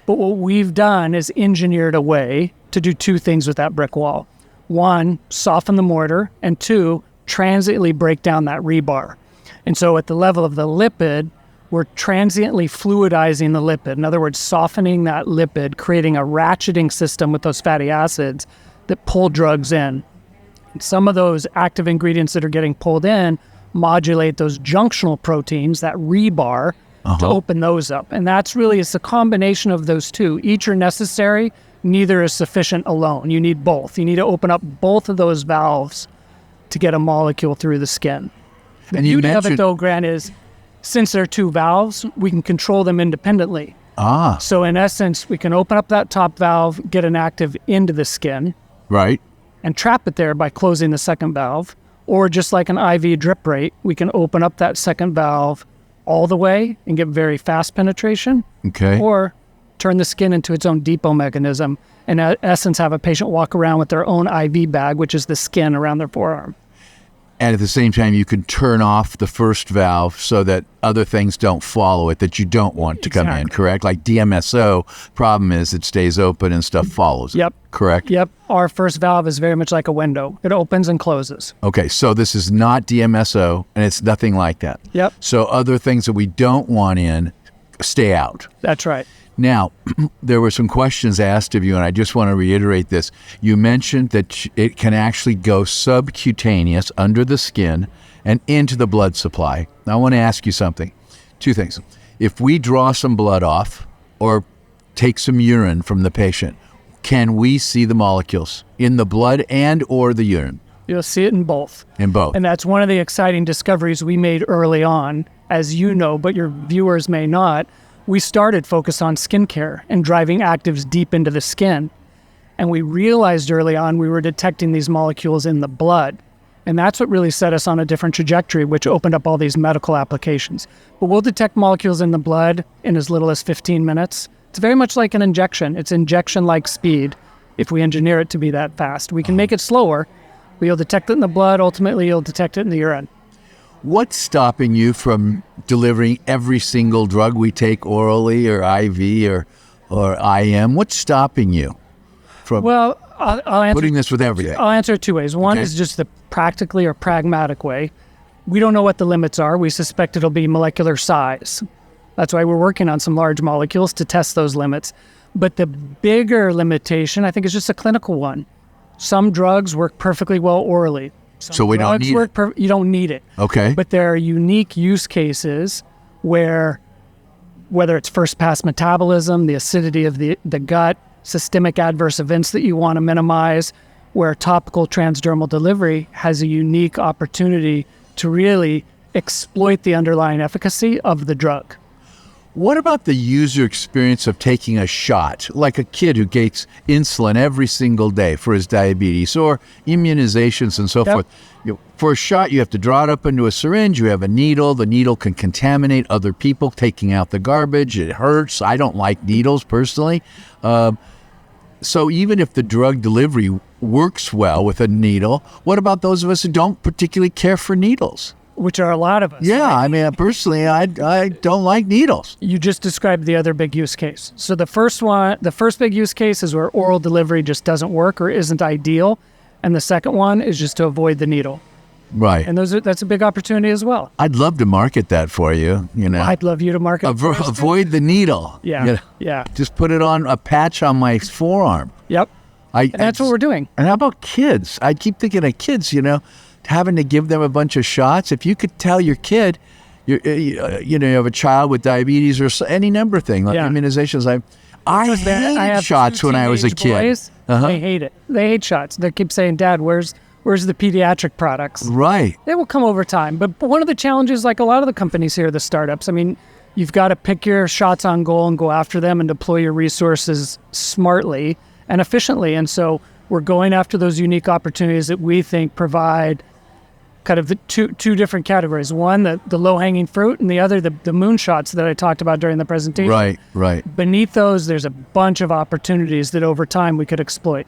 But what we've done is engineered a way to do two things with that brick wall. One, soften the mortar, and two, transiently break down that rebar. And so at the level of the lipid, we're transiently fluidizing the lipid. In other words, softening that lipid, creating a ratcheting system with those fatty acids that pull drugs in. And some of those active ingredients that are getting pulled in modulate those junctional proteins, that rebar, to open those up. And that's really, it's a combination of those two. Each are necessary, neither is sufficient alone. You need both. You need to open up both of those valves to get a molecule through the skin. The beauty of it, though, Grant, is since there are two valves, we can control them independently. So in essence, we can open up that top valve, get an active into the skin, right, and trap it there by closing the second valve. Or just like an IV drip rate, we can open up that second valve all the way and get very fast penetration. Okay. Or turn the skin into its own depot mechanism, and in essence have a patient walk around with their own IV bag, which is the skin around their forearm. And at the same time, you can turn off the first valve so that other things don't follow it that you don't want to come in, correct? Like DMSO, problem is it stays open and stuff follows it, correct? Yep. Our first valve is very much like a window. It opens and closes. Okay, so this is not DMSO, and it's nothing like that. Yep. So other things that we don't want in stay out. That's right. Now, there were some questions asked of you, and I just want to reiterate this. You mentioned that it can actually go subcutaneous under the skin and into the blood supply. Now, I want to ask you something. Two things. If we draw some blood off or take some urine from the patient, can we see the molecules in the blood and or the urine? You'll see it in both. In both. And that's one of the exciting discoveries we made early on, as you know, but your viewers may not. We started focused on skincare and driving actives deep into the skin. And we realized early on we were detecting these molecules in the blood. And that's what really set us on a different trajectory, which opened up all these medical applications. But we'll detect molecules in the blood in as little as 15 minutes. It's very much like an injection. It's injection-like speed if we engineer it to be that fast. We can make it slower. We'll detect it in the blood. Ultimately, you'll detect it in the urine. What's stopping you from delivering every single drug we take orally or IV or IM? What's stopping you from I'll answer, putting this with everything? I'll answer it two ways. One is just the practically or pragmatic way. We don't know what the limits are. We suspect it'll be molecular size. That's why we're working on some large molecules to test those limits. But the bigger limitation, I think, is just a clinical one. Some drugs work perfectly well orally. So we don't need it. You don't need it. Okay. But there are unique use cases where, whether it's first-pass metabolism, the acidity of the gut, systemic adverse events that you want to minimize, where topical transdermal delivery has a unique opportunity to really exploit the underlying efficacy of the drug. What about the user experience of taking a shot, like a kid who gets insulin every single day for his diabetes or immunizations and so forth? For a shot, you have to draw it up into a syringe. You have a needle. The needle can contaminate other people, taking out the garbage. It hurts. I don't like needles personally. So even if the drug delivery works well with a needle, what about those of us who don't particularly care for needles? Which are a lot of us. Yeah, right? I mean, personally, I don't like needles. You just described the other big use case. So the first big use case is where oral delivery just doesn't work or isn't ideal. And the second one is just to avoid the needle. Right. And that's a big opportunity as well. I'd love to market that for you, I'd love you to market avoid the needle. Yeah. Yeah. Just put it on a patch on my forearm. Yep. And that's what we're doing. And how about kids? I keep thinking of kids, having to give them a bunch of shots. If you could tell your kid, you have a child with diabetes or any number of things, like immunizations. I had shots when I was a kid. Boys, they hate it. They hate shots. They keep saying, "Dad, where's the pediatric products?" Right. They will come over time. But one of the challenges, like a lot of the companies here, the startups, I mean, you've got to pick your shots on goal and go after them and deploy your resources smartly and efficiently. And so we're going after those unique opportunities that we think provide kind of the two different categories. One, the low-hanging fruit, and the other, the moonshots that I talked about during the presentation. Right. Beneath those, there's a bunch of opportunities that over time we could exploit.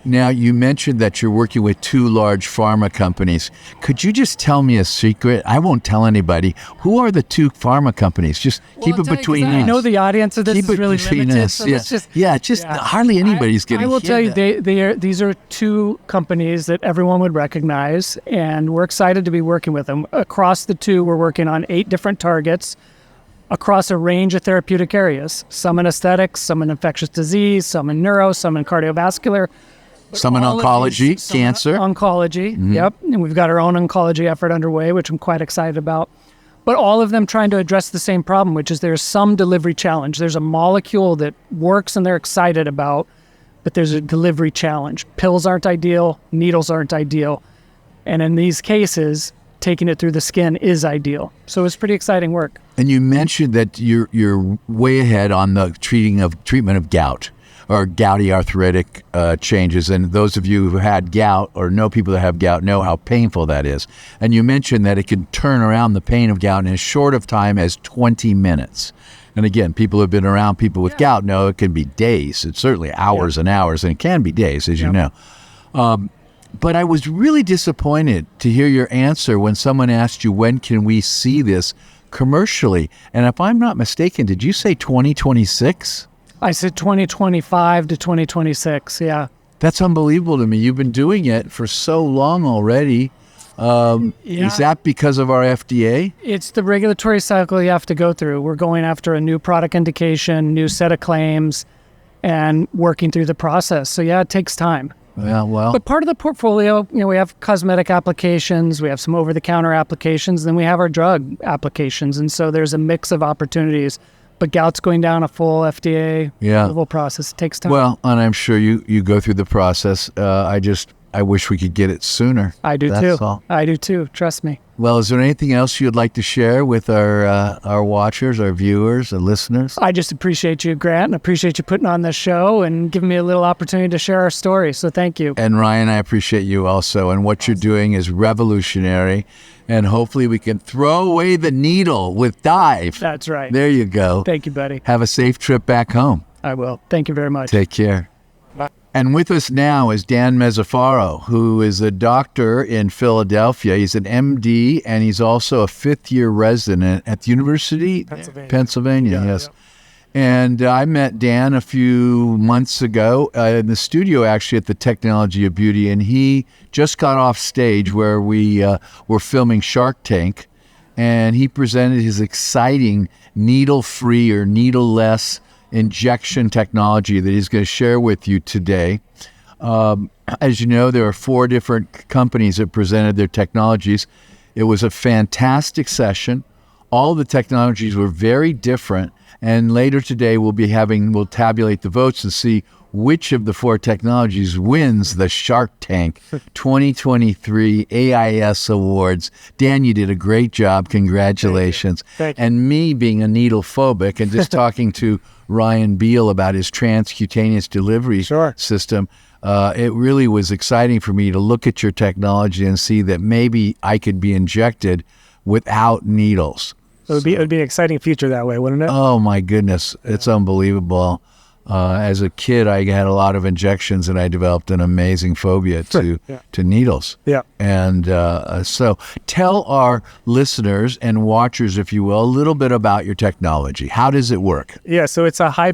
Now, you mentioned that you're working with 2 large pharma companies. Could you just tell me a secret? I won't tell anybody. Who are the 2 pharma companies? Just keep it between us. I know the audience of this is really limited. So hardly anybody's getting. I will tell you, these are 2 companies that everyone would recognize, and we're excited to be working with them. Across the 2, we're working on 8 different targets across a range of therapeutic areas. Some in aesthetics, some in infectious disease, some in neuro, some in cardiovascular. Some in oncology, cancer. Oncology, yep. And we've got our own oncology effort underway, which I'm quite excited about. But all of them trying to address the same problem, which is there's some delivery challenge. There's a molecule that works and they're excited about, but there's a delivery challenge. Pills aren't ideal, needles aren't ideal. And in these cases, taking it through the skin is ideal. So it's pretty exciting work. And you mentioned that you're way ahead on the treatment of gout, or gouty arthritic changes. And those of you who had gout or know people that have gout know how painful that is. And you mentioned that it can turn around the pain of gout in as short of time as 20 minutes. And again, people who have been around people with gout know it can be days. It's certainly hours and hours, and it can be days, as you know. But I was really disappointed to hear your answer when someone asked you, when can we see this commercially? And if I'm not mistaken, did you say 2026? I said 2025 to 2026, yeah. That's unbelievable to me. You've been doing it for so long already. Is that because of our FDA? It's the regulatory cycle you have to go through. We're going after a new product indication, new set of claims, and working through the process. So yeah, it takes time. Yeah, well. But part of the portfolio, we have cosmetic applications, we have some over-the-counter applications, then we have our drug applications. And so there's a mix of opportunities. But gout's going down a full FDA approval process. It takes time. Well, and I'm sure you go through the process. I wish we could get it sooner. I do That's too. all. I do too. Trust me. Well, is there anything else you'd like to share with our watchers, our viewers, our listeners? I just appreciate you, Grant, and appreciate you putting on this show and giving me a little opportunity to share our story. So thank you. And Ryan, I appreciate you also. And what you're doing is revolutionary. And hopefully we can throw away the needle with Dyve. That's right. There you go. Thank you, buddy. Have a safe trip back home. I will. Thank you very much. Take care. Bye. And with us now is Dan Mazzaferro, who is a doctor in Philadelphia. He's an MD, and he's also a fifth-year resident at the University Pennsylvania. Yes. Yeah. And I met Dan a few months ago in the studio, actually, at the Technology of Beauty, and he just got off stage where we were filming Shark Tank, and he presented his exciting needle-free or needle-less injection technology that he's going to share with you today. As you know, there are 4 different companies that presented their technologies. It was a fantastic session. All the technologies were very different. And later today, we'll tabulate the votes and see which of the 4 technologies wins the Shark Tank 2023 AIS Awards. Dan, you did a great job. Congratulations. Thank you. And me being a needle phobic and just talking to Ryan Beal about his transcutaneous delivery system, it really was exciting for me to look at your technology and see that maybe I could be injected without needles. It would be an exciting future that way, wouldn't it? Oh my goodness, it's unbelievable. As a kid, I had a lot of injections, and I developed an amazing phobia to needles. Yeah. And so, tell our listeners and watchers, if you will, a little bit about your technology. How does it work? Yeah, so it's a high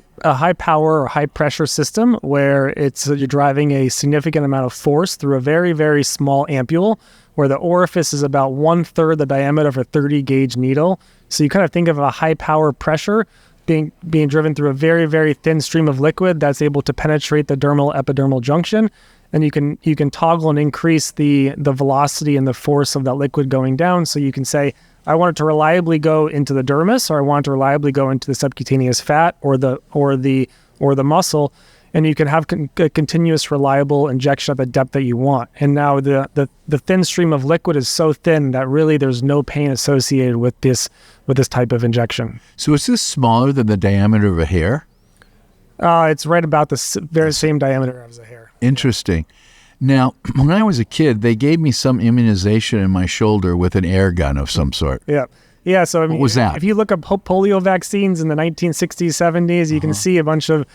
power or high pressure system where you're driving a significant amount of force through a very, very small ampule, where the orifice is about 1/3 the diameter of a 30 gauge needle. So you kind of think of a high power pressure being driven through a very, very thin stream of liquid that's able to penetrate the dermal epidermal junction. And you can toggle and increase the velocity and the force of that liquid going down. So you can say, I want it to reliably go into the dermis, or I want it to reliably go into the subcutaneous fat or the muscle. And you can have a continuous, reliable injection at the depth that you want. And now the thin stream of liquid is so thin that really there's no pain associated with this type of injection. So is this smaller than the diameter of a hair? It's right about the very same diameter as a hair. Interesting. Now, when I was a kid, they gave me some immunization in my shoulder with an air gun of some sort. Yeah. Yeah, so I mean, what was that? If you look up polio vaccines in the 1960s, 70s, you can see a bunch of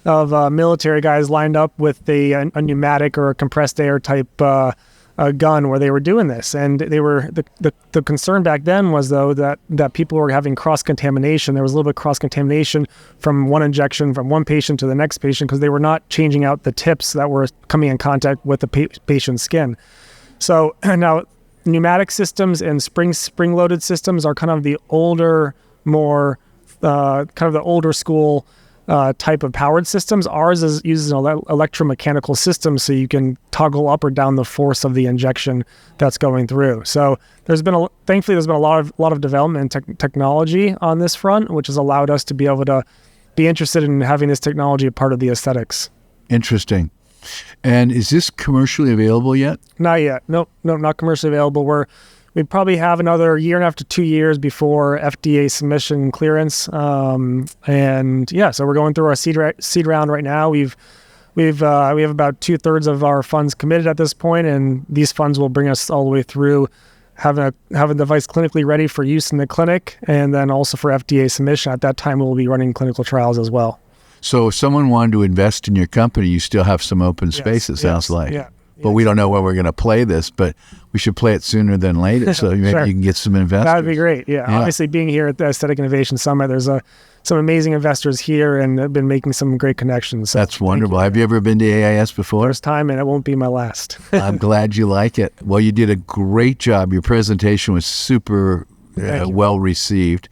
military guys lined up with a pneumatic or a compressed air type gun where they were doing this. And they were the concern back then was, though, that people were having cross-contamination. There was a little bit of cross-contamination from one injection from one patient to the next patient because they were not changing out the tips that were coming in contact with the patient's skin. So now pneumatic systems and spring-loaded systems are kind of the older, more kind of the older school type of powered systems. Ours uses an electromechanical system, so you can toggle up or down the force of the injection that's going through. So thankfully there's been a lot of development in technology on this front, which has allowed us to be able to be interested in having this technology a part of the aesthetics. Interesting. And is this commercially available yet? Not yet. Nope, not commercially available. We probably have another 1.5 to 2 years before FDA submission clearance. And yeah, so we're going through our seed round right now. We have about 2/3 of our funds committed at this point, and these funds will bring us all the way through having a device clinically ready for use in the clinic, and then also for FDA submission. At that time, we'll be running clinical trials as well. So if someone wanted to invest in your company, you still have some open space, it sounds like. Yeah. but we don't know when we're going to play this, but we should play it sooner than later so maybe Sure. you can get some investors. That would be great. Yeah. Obviously, being here at the Aesthetic Innovation Summit, there's some amazing investors here and have been making some great connections. So That's wonderful. Have you ever been to AIS before? first time, and it won't be my last. I'm glad you like it. Well, you did a great job. Your presentation was super well received.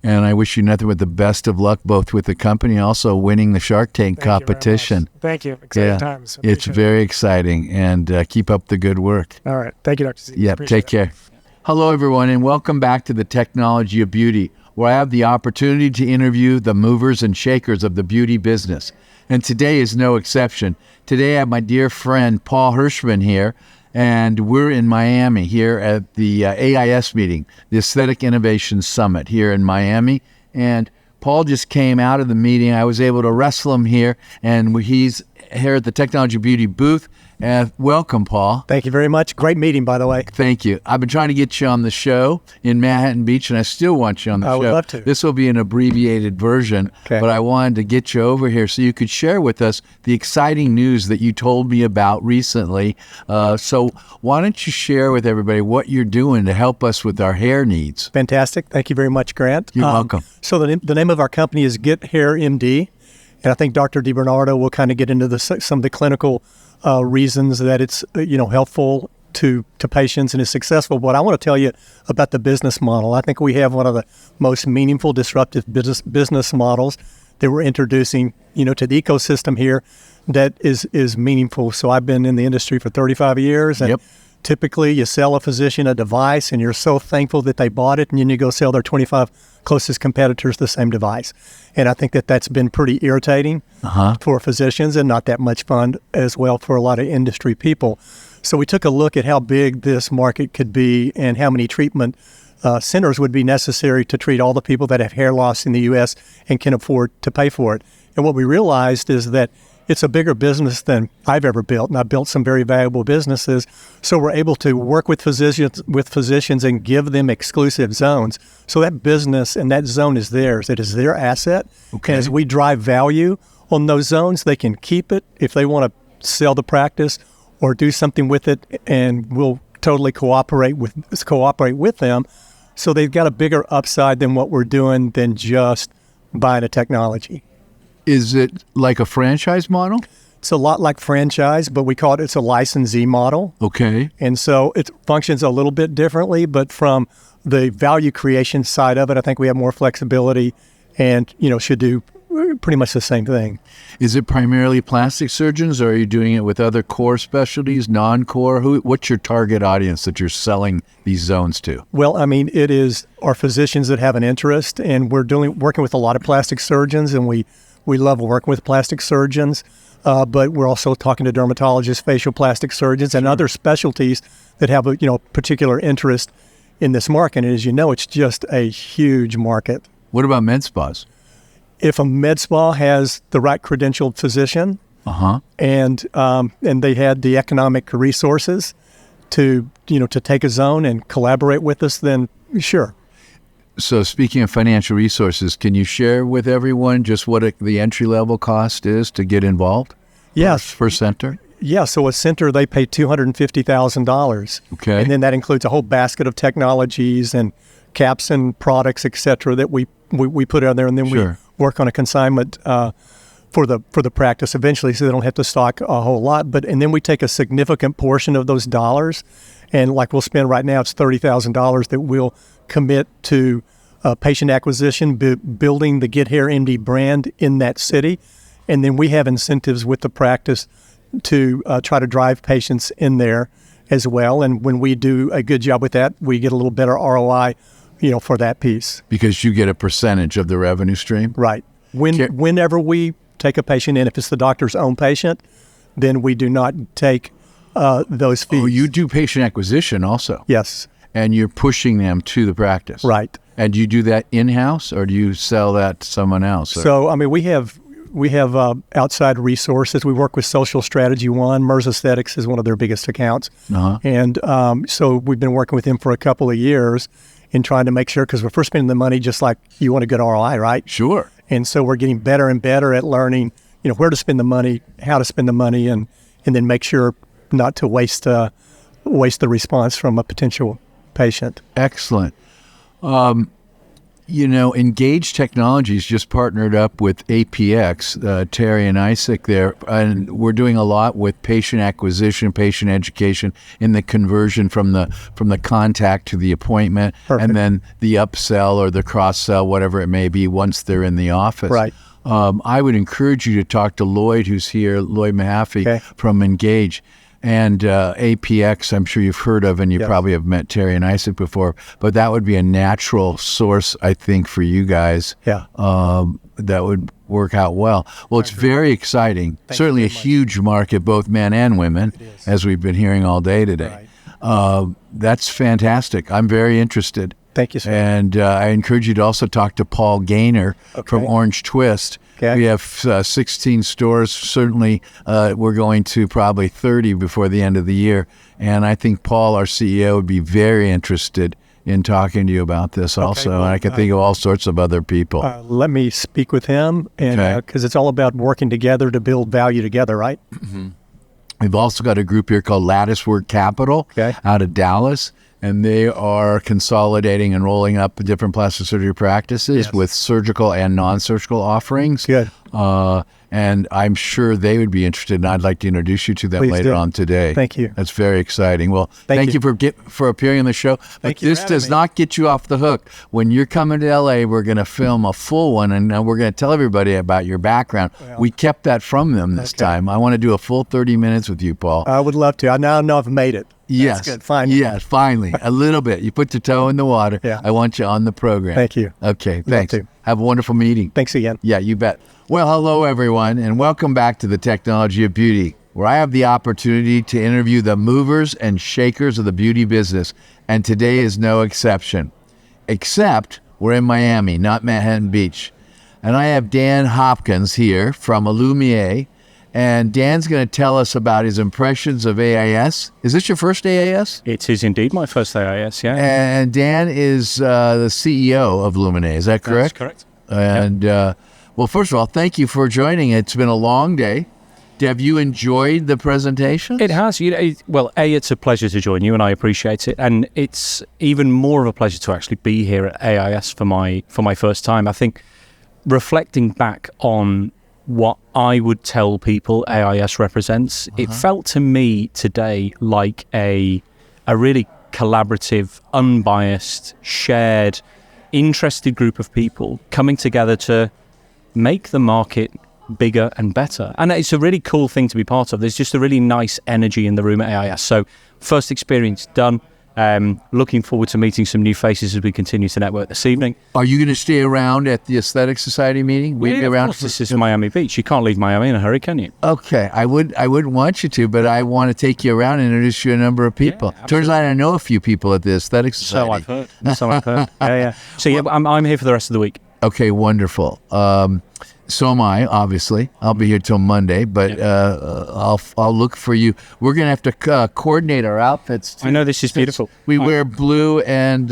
And I wish you nothing but the best of luck, both with the company and also winning the Shark Tank Thank you very competition. much. Thank you. Exciting times. It's Appreciate it. very exciting, and keep up the good work. All right. Thank you, Dr. Z. Yeah, Appreciate take care. Hello, everyone, and welcome back to the Technology of Beauty, where I have the opportunity to interview the movers and shakers of the beauty business. And today is no exception. Today I have my dear friend Paul Herchman here, and we're in Miami here at the AIS meeting, the Aesthetic Innovation Summit here in Miami. And Paul just came out of the meeting. I was able to wrestle him here, and he's here at the Technology of Beauty booth. Welcome, Paul. Thank you very much. Great meeting, by the way. Thank you. I've been trying to get you on the show in Manhattan Beach, and I still want you on the show. I would love to. This will be an abbreviated version, Okay. but I wanted to get you over here so you could share with us the exciting news that you told me about recently. So why don't you share with everybody what you're doing to help us with our hair needs? Fantastic. Thank you very much, Grant. You're welcome. So the name of our company is GetHairMD, and I think Dr. DiBernardo will kind of get into some of the clinical reasons that it's helpful to patients and is successful. But I want to tell you about the business model. I think we have one of the most meaningful, disruptive business models that we're introducing, to the ecosystem here that is meaningful. So I've been in the industry for 35 years, and typically you sell a physician a device, and you're so thankful that they bought it, and then you go sell their 25 closest competitors the same device. And I think that's been pretty irritating for physicians and not that much fun as well for a lot of industry people. So we took a look at how big this market could be and how many treatment centers would be necessary to treat all the people that have hair loss in the U.S. and can afford to pay for it. And what we realized is that it's a bigger business than I've ever built, and I've built some very valuable businesses. So we're able to work with physicians and give them exclusive zones. So that business and that zone is theirs. It is their asset. Okay. And as we drive value on those zones, they can keep it if they want to sell the practice or do something with it, and we'll totally cooperate with them. So they've got a bigger upside than what we're doing than just buying a technology. Is it like a franchise model? It's a lot like franchise, but we call it's a licensee model. Okay. And so it functions a little bit differently, but from the value creation side of it, I think we have more flexibility and, should do pretty much the same thing. Is it primarily plastic surgeons, or are you doing it with other core specialties, non-core? What's your target audience that you're selling these zones to? Well, it is our physicians that have an interest, and we're working with a lot of plastic surgeons, and we love working with plastic surgeons, but we're also talking to dermatologists, facial plastic surgeons, and other specialties that have a particular interest in this market. And as you know, it's just a huge market. What about med spas? If a med spa has the right credentialed physician, and they had the economic resources to take a zone and collaborate with us, then sure. So speaking of financial resources, can you share with everyone just what the entry-level cost is to get involved? Yes. Per center? Yeah, so a center, they pay $250,000. Okay. And then that includes a whole basket of technologies and caps and products, et cetera, that we put out there, and then we work on a consignment for the practice eventually, so they don't have to stock a whole lot. And then we take a significant portion of those dollars, and like we'll spend right now, it's $30,000 that we'll commit to patient acquisition, building the GetHairMD brand in that city. And then we have incentives with the practice to try to drive patients in there as well. And when we do a good job with that, we get a little better ROI, for that piece. Because you get a percentage of the revenue stream? Right. Whenever we take a patient in, if it's the doctor's own patient, then we do not take those fees. Oh, you do patient acquisition also? Yes. And you're pushing them to the practice? Right. And do you do that in-house, or do you sell that to someone else? Or? So, we have outside resources. We work with Social Strategy One. MERS Aesthetics is one of their biggest accounts. And so we've been working with them for a couple of years in trying to make sure, because we're first spending the money just like you want a good ROI, right? Sure. And so we're getting better and better at learning, where to spend the money, how to spend the money, and then make sure not to waste the response from a potential patient. Excellent. Engage Technologies just partnered up with APX, Terry and Isaac there, and we're doing a lot with patient acquisition, patient education, in the conversion from the contact to the appointment, Perfect. and then the upsell or the cross-sell, whatever it may be, once they're in the office. Right. I would encourage you to talk to Lloyd, who's here, Lloyd Mahaffey, Okay. from Engage. And APX, I'm sure you've heard of, and you probably have met Terry and Isaac before, but that would be a natural source, I think, for you guys. Yeah. That would work out well. Well, it's very exciting. Certainly a huge market, both men and women, as we've been hearing all day today. That's fantastic. I'm very interested. Thank you, sir. And I encourage you to also talk to Paul Gaynor from Orange Twist. Okay. We have 16 stores. Certainly, we're going to probably 30 before the end of the year. And I think Paul, our CEO, would be very interested in talking to you about this also. Cool. And I can think of all sorts of other people. Let me speak with him, and because it's all about working together to build value together, right? Mm-hmm. We've also got a group here called Latticework Capital out of Dallas. And they are consolidating and rolling up different plastic surgery practices with surgical and non-surgical offerings. Good. And I'm sure they would be interested, and I'd like to introduce you to them later on today. Thank you. That's very exciting. Well, thank you for appearing on the show. Thank but you this does not get you off the hook. When you're coming to LA, we're going to film a full one, and we're going to tell everybody about your background. Well, we kept that from them this time. I want to do a full 30 minutes with you, Paul. I would love to. I now know I've made it. Yes. That's good. Finally. Yes, finally. A little bit. You put your toe in the water. Yeah. I want you on the program. Thank you. Okay, thanks. Have a wonderful meeting. Thanks again. Yeah, you bet. Well, hello, everyone, and welcome back to the Technology of Beauty, where I have the opportunity to interview the movers and shakers of the beauty business, and today is no exception. Except we're in Miami, not Manhattan Beach. And I have Dan Hopkins here from Alumier, and Dan's going to tell us about his impressions of AIS. Is this your first AIS? It is indeed my first AIS, yeah. And Dan is the CEO of Luminae, is that correct? That's correct. And, well, first of all, thank you for joining. It's been a long day. Have you enjoyed the presentation? It has. Well, it's a pleasure to join you, and I appreciate it. And it's even more of a pleasure to actually be here at AIS for my first time. I think reflecting back on what I would tell people AIS represents, it felt to me today like a really collaborative, unbiased, shared, interested group of people coming together to make the market bigger and better. And it's a really cool thing to be part of. There's just a really nice energy in the room at AIS. So first experience done. Looking forward to meeting some new faces as we continue to network this evening. Are you going to stay around at the Aesthetic Society meeting? Will you be around? This is Miami Beach. You can't leave Miami in a hurry, can you? Okay, I wouldn't want you to, but I want to take you around and introduce you to a number of people. Turns out I know a few people at the Aesthetic Society. So I've heard. Yeah. So yeah, I'm here for the rest of the week. Okay, wonderful. So am I, obviously. I'll be here till Monday, but I'll look for you. We're going to have to coordinate our outfits, too. I know, this is beautiful. We wear blue and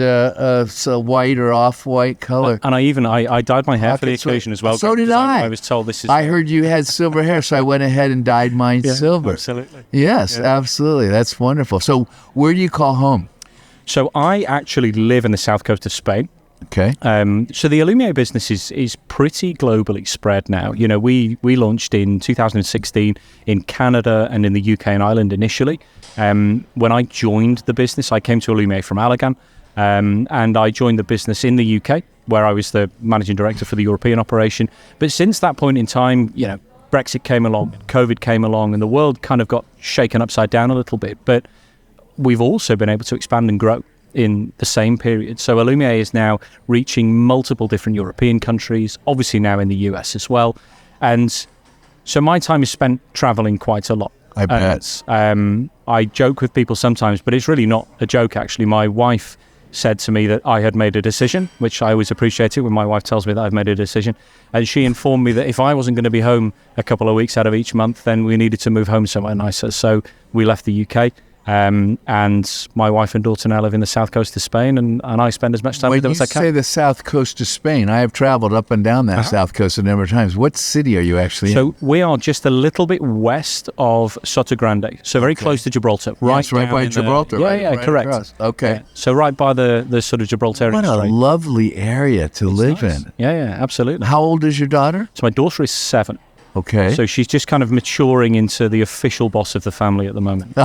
so white or off-white color. And I dyed my hair for the occasion as well. So did I. I was told this is... I heard you had silver hair, so I went ahead and dyed mine silver. Absolutely. Yes, absolutely. That's wonderful. So where do you call home? So I actually live in the south coast of Spain. Okay. So the Alumier business is pretty globally spread now. You know, we launched in 2016 in Canada and in the UK and Ireland initially. When I joined the business, I came to Alumier from Allergan, and I joined the business in the UK, where I was the managing director for the European operation. But since that point in time, you know, Brexit came along, COVID came along, and the world kind of got shaken upside down a little bit. But we've also been able to expand and grow in the same period. So Alumier is now reaching multiple different European countries, obviously now in the US as well. And so my time is spent traveling quite a lot. I bet. I joke with people sometimes, but it's really not a joke, actually. My wife said to me that I had made a decision, which I always appreciate it when my wife tells me that I've made a decision. And she informed me that if I wasn't going to be home a couple of weeks out of each month, then we needed to move home somewhere nicer. So we left the UK. And my wife and daughter now live in the south coast of Spain, and I spend as much time with them as I can. When you say the south coast of Spain, I have traveled up and down that south coast a number of times. What city are you actually in? So we are just a little bit west of Soto Grande, so very close to Gibraltar. Right by Gibraltar. Right correct. Across. Okay. Yeah. So right by the sort of Gibraltarian What a Strait. lovely area to live in. Yeah, absolutely. How old is your daughter? So my daughter is 7. Okay. So she's just kind of maturing into the official boss of the family at the moment,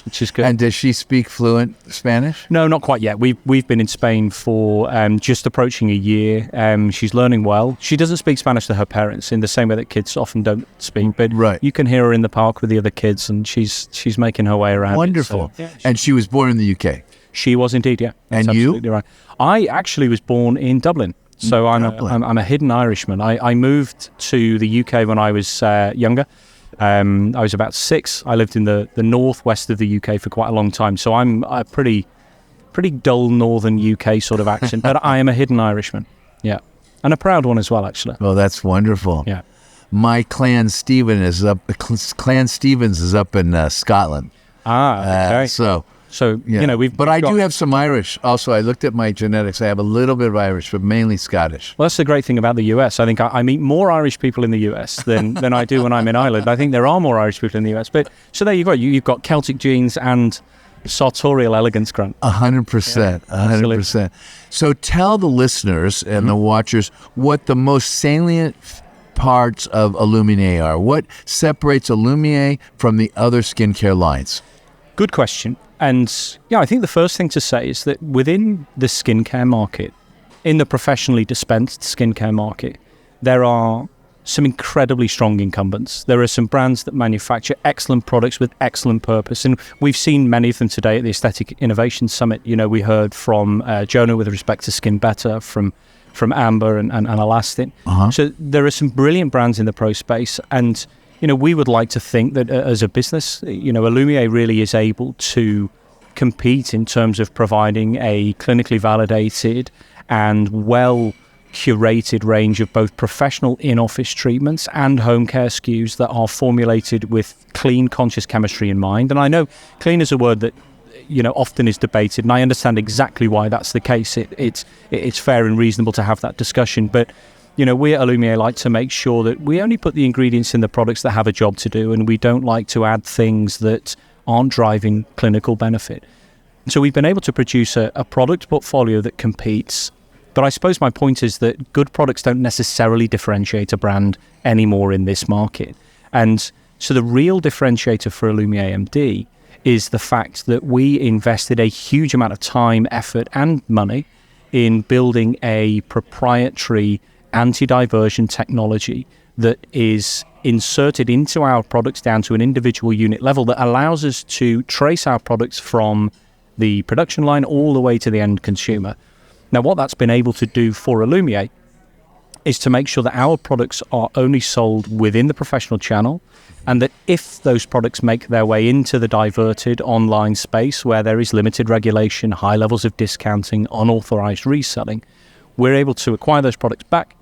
which is good. And does she speak fluent Spanish? No, not quite yet. We've been in Spain for just approaching a year. She's learning well. She doesn't speak Spanish to her parents in the same way that kids often don't speak, but you can hear her in the park with the other kids, and she's making her way around. Wonderful. So, and she was born in the UK? She was indeed, yeah. And That's you? Absolutely right. I actually was born in Dublin. So I'm a hidden Irishman. I moved to the UK when I was younger. I was about 6. I lived in the northwest of the UK for quite a long time. So I'm a pretty dull northern UK sort of accent, but I am a hidden Irishman. Yeah, and a proud one as well, actually. Oh, that's wonderful. Yeah. My Clan Stevens is up in Scotland. Okay. So yeah. you know, I do have some Irish. Also, I looked at my genetics. I have a little bit of Irish, but mainly Scottish. Well, that's the great thing about the US. I think I meet more Irish people in the US than I do when I'm in Ireland. I think there are more Irish people in the US. But so there you go. You've got Celtic genes and sartorial elegance, Grant. 100%. 100%. So tell the listeners and the watchers what the most salient parts of Illuminae are. What separates Illuminae from the other skincare lines? Good question. And yeah, I think the first thing to say is that within the skincare market, in the professionally dispensed skincare market, there are some incredibly strong incumbents. There are some brands that manufacture excellent products with excellent purpose. And we've seen many of them today at the Aesthetic Innovation Summit. You know, we heard from Jonah with respect to Skin Better, from Amber and Elastin. So there are some brilliant brands in the pro space. And you know, we would like to think that as a business, you know, Illuminae really is able to compete in terms of providing a clinically validated and well-curated range of both professional in-office treatments and home care SKUs that are formulated with clean, conscious chemistry in mind. And I know clean is a word that, you know, often is debated, and I understand exactly why that's the case. It's fair and reasonable to have that discussion, but you know, we at Illuminae like to make sure that we only put the ingredients in the products that have a job to do, and we don't like to add things that aren't driving clinical benefit. So we've been able to produce a product portfolio that competes. But I suppose my point is that good products don't necessarily differentiate a brand anymore in this market. And so the real differentiator for AlumierMD is the fact that we invested a huge amount of time, effort, and money in building a proprietary anti-diversion technology that is inserted into our products down to an individual unit level that allows us to trace our products from the production line all the way to the end consumer. Now, what that's been able to do for Illuminae is to make sure that our products are only sold within the professional channel, and that if those products make their way into the diverted online space where there is limited regulation, high levels of discounting, unauthorized reselling, we're able to acquire those products back.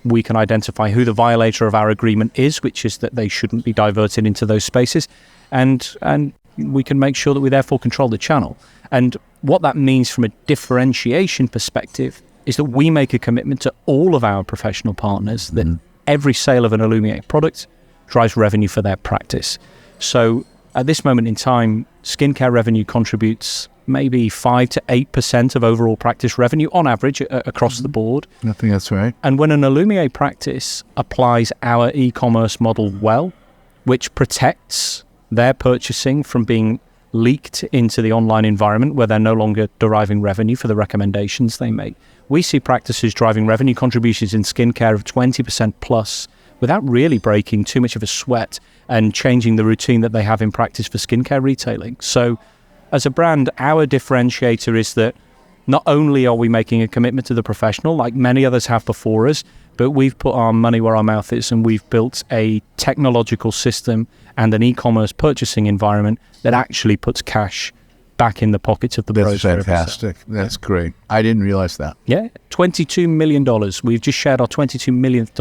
We can identify who the violator of our agreement is, which is that they shouldn't be diverted into those spaces, and we can make sure that we therefore control the channel. And what that means from a differentiation perspective is that we make a commitment to all of our professional partners that every sale of an Illuminae product drives revenue for their practice. So at this moment in time, skincare revenue contributes maybe 5 to 8% of overall practice revenue on average across the board. I think that's right. And when an Illuminae practice applies our e-commerce model well, which protects their purchasing from being leaked into the online environment where they're no longer deriving revenue for the recommendations they make, we see practices driving revenue contributions in skincare of 20% plus without really breaking too much of a sweat and changing the routine that they have in practice for skincare retailing. So as a brand, our differentiator is that not only are we making a commitment to the professional, like many others have before us, but we've put our money where our mouth is, and we've built a technological system and an e-commerce purchasing environment that actually puts cash back in the pockets of the pros. That's fantastic. That's great. I didn't realize that. Yeah, $22 million. We've just shared our $22 millionth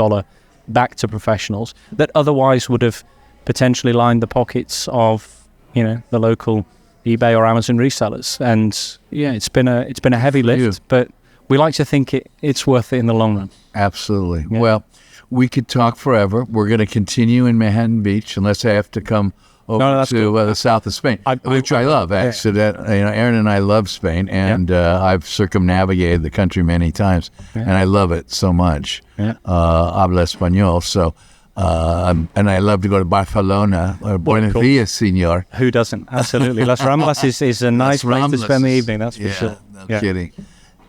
back to professionals that otherwise would have potentially lined the pockets of the local eBay or Amazon resellers. And yeah, it's been a heavy lift, but we like to think it's worth it in the long run. Absolutely. Yeah. Well, we could talk forever. We're going to continue in Manhattan Beach unless I have to come over to the south of Spain, which I love, actually. Aaron and I love Spain, and I've circumnavigated the country many times, and I love it so much. Habla español, so... and I love to go to Barcelona. Buenos dias, senor. Who doesn't? Absolutely. Las Ramblas is a nice place to spend the evening, that's for sure. No kidding.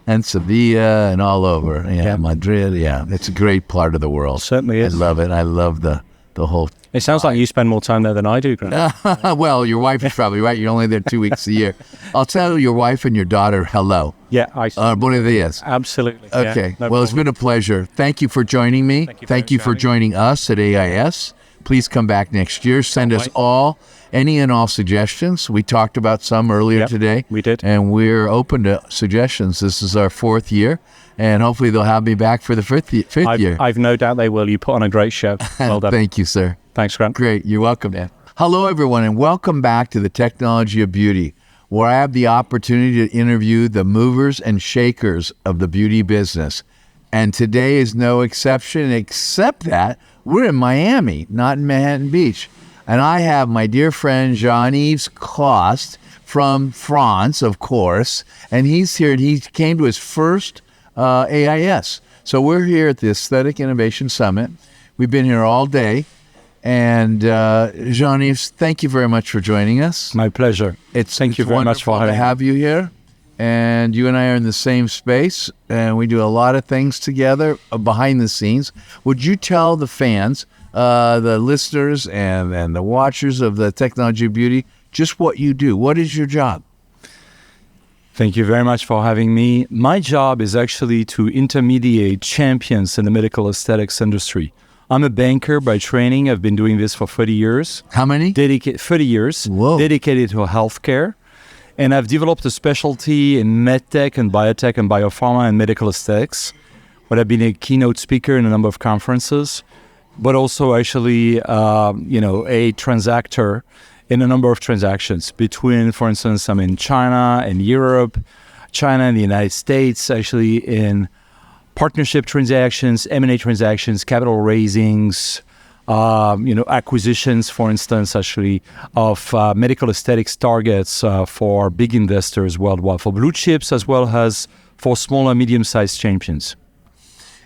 And Sevilla and all over. Madrid. Yeah, it's a great part of the world. Certainly is. I love it. I love the whole... It sounds like you spend more time there than I do, Grant. Well, your wife is probably right. You're only there 2 weeks a year. I'll tell your wife and your daughter hello. Yeah, buenos dias. Absolutely. Okay. No Well, it's been a pleasure. Thank you for joining me. Thank you for joining us at AIS. Please come back next year. Send us any and all suggestions. We talked about some earlier today. We did. And we're open to suggestions. This is our 4th year. And hopefully they'll have me back for the fifth year. I've no doubt they will. You put on a great show. Well done. Thank you, sir. Thanks, Grant. Great. You're welcome, Dan. Hello, everyone, and welcome back to the Technology of Beauty, where I have the opportunity to interview the movers and shakers of the beauty business. And today is no exception, except that we're in Miami, not in Manhattan Beach. And I have my dear friend Jean-Yves Coste from France, of course, and he's here, and he came to his first AIS. So we're here at the Aesthetic Innovation Summit. We've been here all day. And Jean-Yves, thank you very much for joining us. My pleasure. Thank you very much for having me. To have you here. And you and I are in the same space, and we do a lot of things together behind the scenes. Would you tell the fans, the listeners, and the watchers of the Technology of Beauty, just what you do? What is your job? Thank you very much for having me. My job is actually to intermediate champions in the medical aesthetics industry. I'm a banker by training. I've been doing this for 30 years. How many? 30 years. Whoa. Dedicated to healthcare. And I've developed a specialty in MedTech and Biotech and Biopharma and medical aesthetics. But I've been a keynote speaker in a number of conferences, but also actually, a transactor in a number of transactions between, for instance, I'm in China and Europe, China and the United States, actually in partnership transactions, M&A transactions, capital raisings, acquisitions, for instance, actually, of medical aesthetics targets for big investors worldwide, for blue chips as well as for smaller, medium-sized champions.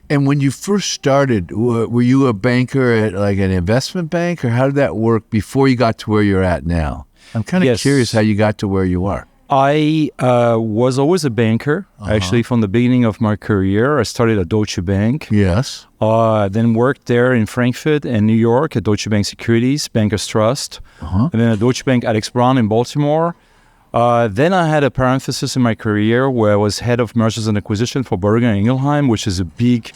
And when you first started, were you a banker at like an investment bank, or how did that work before you got to where you're at now? I'm kind of curious how you got to where you are. I was always a banker, actually, from the beginning of my career. I started at Deutsche Bank. Yes. Then worked there in Frankfurt and New York at Deutsche Bank Securities, Bankers Trust. And then at Deutsche Bank Alex Brown in Baltimore. Then I had a parenthesis in my career where I was head of mergers and acquisition for Boehringer Ingelheim, which is a big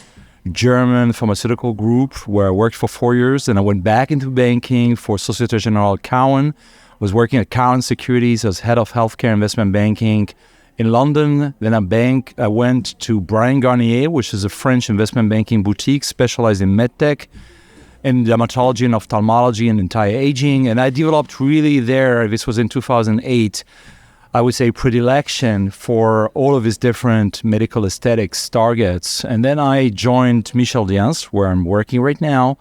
German pharmaceutical group where I worked for 4 years. And I went back into banking for Societe Generale Cowen. Was working at Cowen Securities as head of healthcare investment banking in London. Then I went to Bryan Garnier, which is a French investment banking boutique specialized in MedTech, in dermatology and ophthalmology and anti-aging. And I developed really there, this was in 2008, I would say predilection for all of these different medical aesthetics targets. And then I joined Michel Diens, where I'm working right now,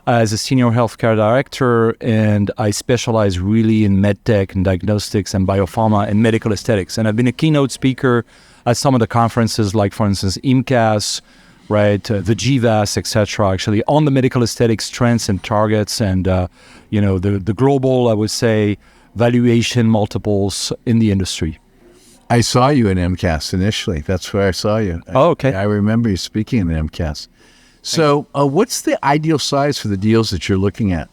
as a senior healthcare director, and I specialize really in medtech and diagnostics and biopharma and medical aesthetics. And I've been a keynote speaker at some of the conferences, like for instance, IMCAS, right, the GVAS, etc., actually on the medical aesthetics trends and targets, and the global, I would say, valuation multiples in the industry. I saw you in MCAS initially. That's where I saw you. Oh, okay. I remember you speaking in MCAS. So what's the ideal size for the deals that you're looking at?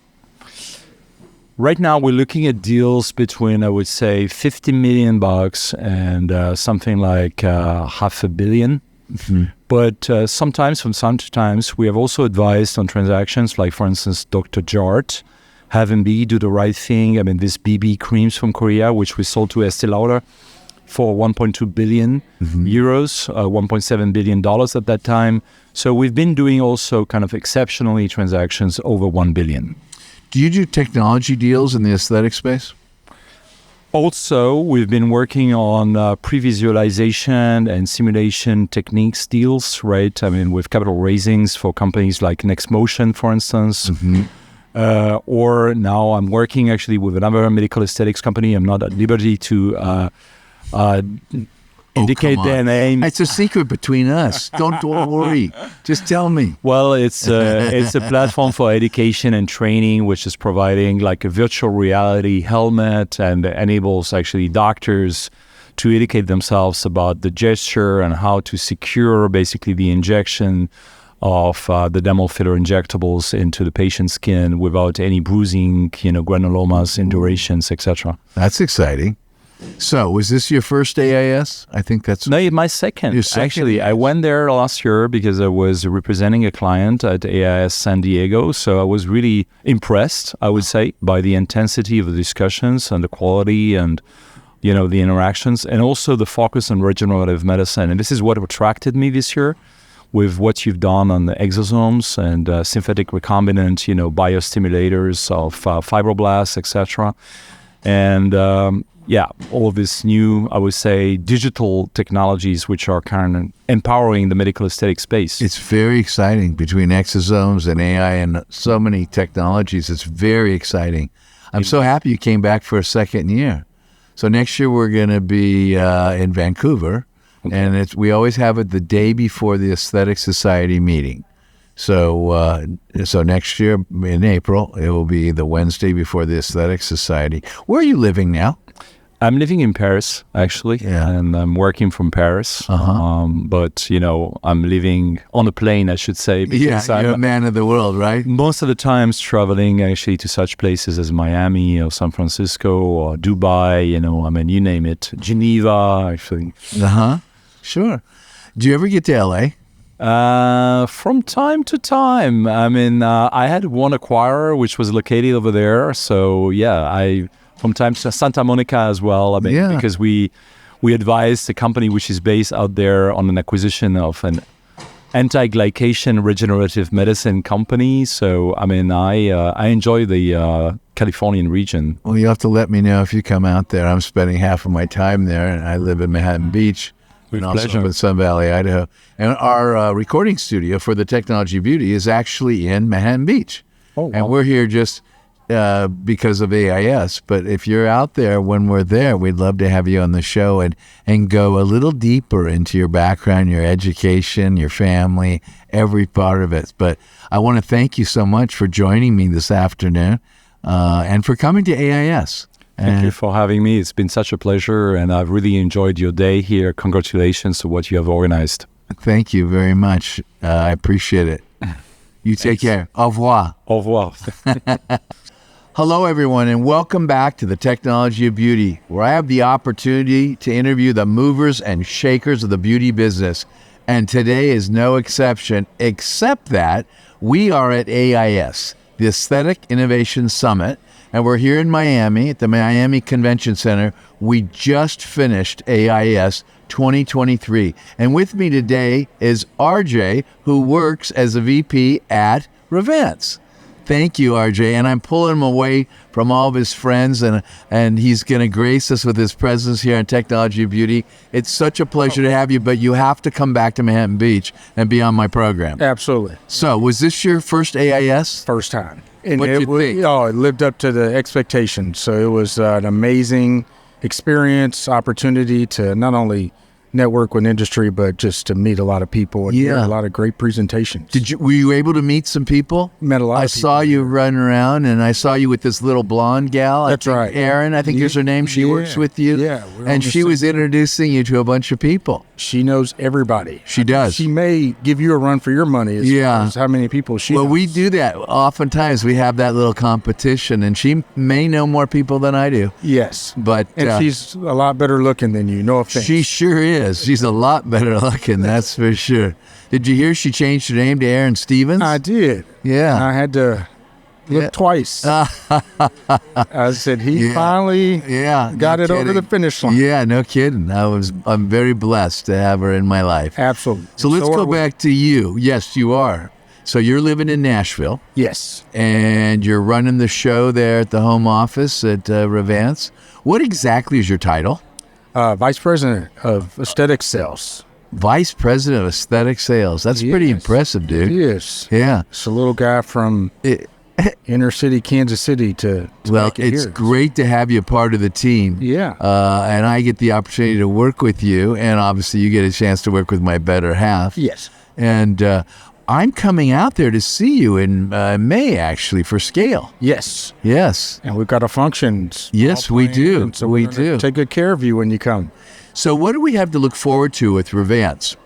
Right now, we're looking at deals between, I would say, $50 million and something like $500 million. Mm-hmm. But sometimes, from time to time, we have also advised on transactions like, for instance, Dr. Jart, HALLURA, Do the Right Thing. I mean, these BB creams from Korea, which we sold to Estée Lauder for 1.2 billion euros, $1.7 billion at that time. So we've been doing also kind of exceptionally transactions over 1 billion. Do you do technology deals in the aesthetic space? Also, we've been working on pre-visualization and simulation techniques deals, right? I mean, with capital raisings for companies like Next Motion, for instance. Or now I'm working actually with another medical aesthetics company. I'm not at liberty to indicate their name. It's a secret between us. Don't worry. Just tell me. Well, it's a platform for education and training, which is providing like a virtual reality helmet and enables actually doctors to educate themselves about the gesture and how to secure basically the injection of the dermal filler injectables into the patient's skin without any bruising, granulomas, indurations, etc. That's exciting. So, was this your first AIS? I think that's... No, my second. Your second? Actually, I went there last year because I was representing a client at AIS San Diego. So I was really impressed, I would say, by the intensity of the discussions and the quality and, the interactions, and also the focus on regenerative medicine. And this is what attracted me this year with what you've done on the exosomes and synthetic recombinant, biostimulators of fibroblasts, etc. And... all of this new, I would say, digital technologies which are kind of empowering the medical aesthetic space. It's very exciting between exosomes and AI and so many technologies. It's very exciting. I'm so happy you came back for a second year. So next year we're going to be in Vancouver, and we always have it the day before the Aesthetic Society meeting. So next year in April, it will be the Wednesday before the Aesthetic Society. Where are you living now? I'm living in Paris, actually, and I'm working from Paris. But, I'm living on a plane, I should say. Because you're a man of the world, right? Most of the times traveling actually to such places as Miami or San Francisco or Dubai, you name it. Geneva, actually. Sure. Do you ever get to LA? From time to time. I had one acquirer which was located over there. So, from time to Santa Monica as well. Because we advised a company which is based out there on an acquisition of an anti-glycation regenerative medicine company. So, I enjoy the Californian region. Well, you have to let me know if you come out there. I'm spending half of my time there, and I live in Manhattan Beach. With and pleasure. Also in Sun Valley, Idaho. And our recording studio for the Technology of Beauty is actually in Manhattan Beach. And we're here just because of AIS. But if you're out there when we're there, we'd love to have you on the show and go a little deeper into your background, your education, your family, every part of it. But I want to thank you so much for joining me this afternoon and for coming to AIS. Thank you for having me. It's been such a pleasure, and I've really enjoyed your day here. Congratulations to what you have organized. Thank you very much. I appreciate it. You take care. Au revoir. Au revoir. Hello, everyone, and welcome back to the Technology of Beauty, where I have the opportunity to interview the movers and shakers of the beauty business. And today is no exception, except that we are at AIS, the Aesthetic Innovation Summit, and we're here in Miami at the Miami Convention Center. We just finished AIS 2023. And with me today is RJ, who works as a VP at Revance. Thank you, RJ. And I'm pulling him away from all of his friends, and he's going to grace us with his presence here on Technology of Beauty. It's such a pleasure to have you, but you have to come back to Manhattan Beach and be on my program. Absolutely. So, was this your first AIS? First time. And What'd you think? It lived up to the expectations. So it was an amazing experience, opportunity to not only network with industry, but just to meet a lot of people and hear a lot of great presentations. Were you able to meet some people? Met a lot of people. I saw you running around, and I saw you with this little blonde gal. That's right. Erin, I think is her name. She works with you. Yeah. And she was introducing you to a bunch of people. She knows everybody. She does. She may give you a run for your money as far as how many people she knows. We do that. Oftentimes we have that little competition, and she may know more people than I do. Yes. And she's a lot better looking than you, no offense. She sure is. She's a lot better looking, that's for sure. Did you hear she changed her name to Aaron Stevens? I did. Yeah. I had to look twice. I said he finally got it over the finish line. Yeah, no kidding. I'm very blessed to have her in my life. Absolutely. So let's go back to you. Yes, you are. So you're living in Nashville. Yes. And you're running the show there at the home office at Revance. What exactly is your title? Vice President of Aesthetic Sales. Vice President of Aesthetic Sales. That's pretty impressive, dude. Yes. Yeah. It's a little guy from inner city Kansas City to well, it's great to have you part of the team. Yeah. And I get the opportunity to work with you, and obviously you get a chance to work with my better half. Yes. And I'm coming out there to see you in May, actually, for Scale. Yes. Yes. And we've got our functions. Yes, we do. So we do. Take good care of you when you come. So what do we have to look forward to with Revance?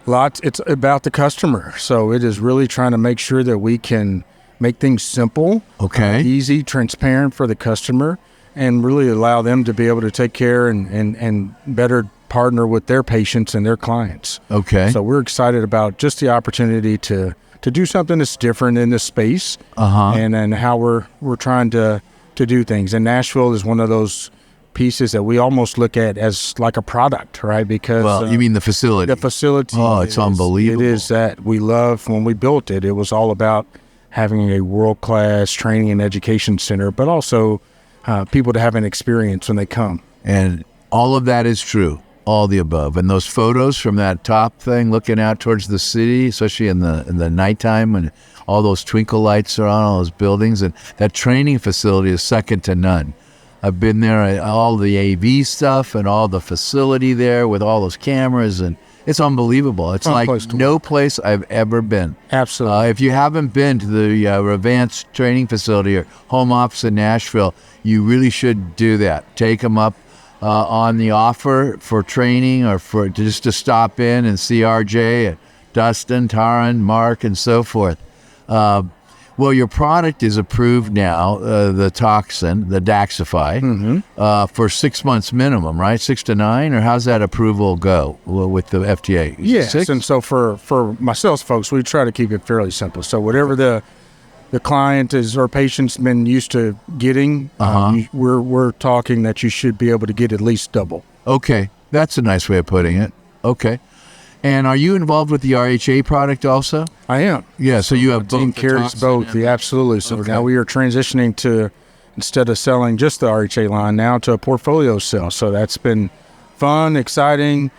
Lots. It's about the customer. So it is really trying to make sure that we can make things simple, easy, transparent for the customer, and really allow them to be able to take care and better partner with their patients and their clients. Okay. So we're excited about just the opportunity to do something that's different in this space, and how we're trying to do things. And Nashville is one of those pieces that we almost look at as like a product, right? Because you mean the facility? The facility. Oh, it's unbelievable. It is that we love. When we built it, it was all about having a world-class training and education center, but also people to have an experience when they come. And all of that is true. All the above. And those photos from that top thing looking out towards the city, especially in the nighttime when all those twinkle lights are on all those buildings, and that training facility is second to none. I've been there, all the AV stuff and all the facility there with all those cameras, and it's unbelievable. It's like no place I've ever been. Absolutely. If you haven't been to the Revance training facility or home office in Nashville, you really should do that. Take them up on the offer for training or for just to stop in and see RJ, and Dustin, Taran, Mark, and so forth. Well, your product is approved now, the toxin, the Daxxify, for 6 months minimum, right? 6 to 9, or how's that approval go with the FDA? Yes, 6? and so for my sales folks, we try to keep it fairly simple. So whatever the client is or patient's been used to getting, we're talking that you should be able to get at least double. Okay, that's a nice way of putting it. Okay. And are you involved with the RHA product also? I am. Yeah, so you have both. Team carries both, absolutely. So now we are transitioning to, instead of selling just the RHA line, now to a portfolio sale. So that's been fun, exciting,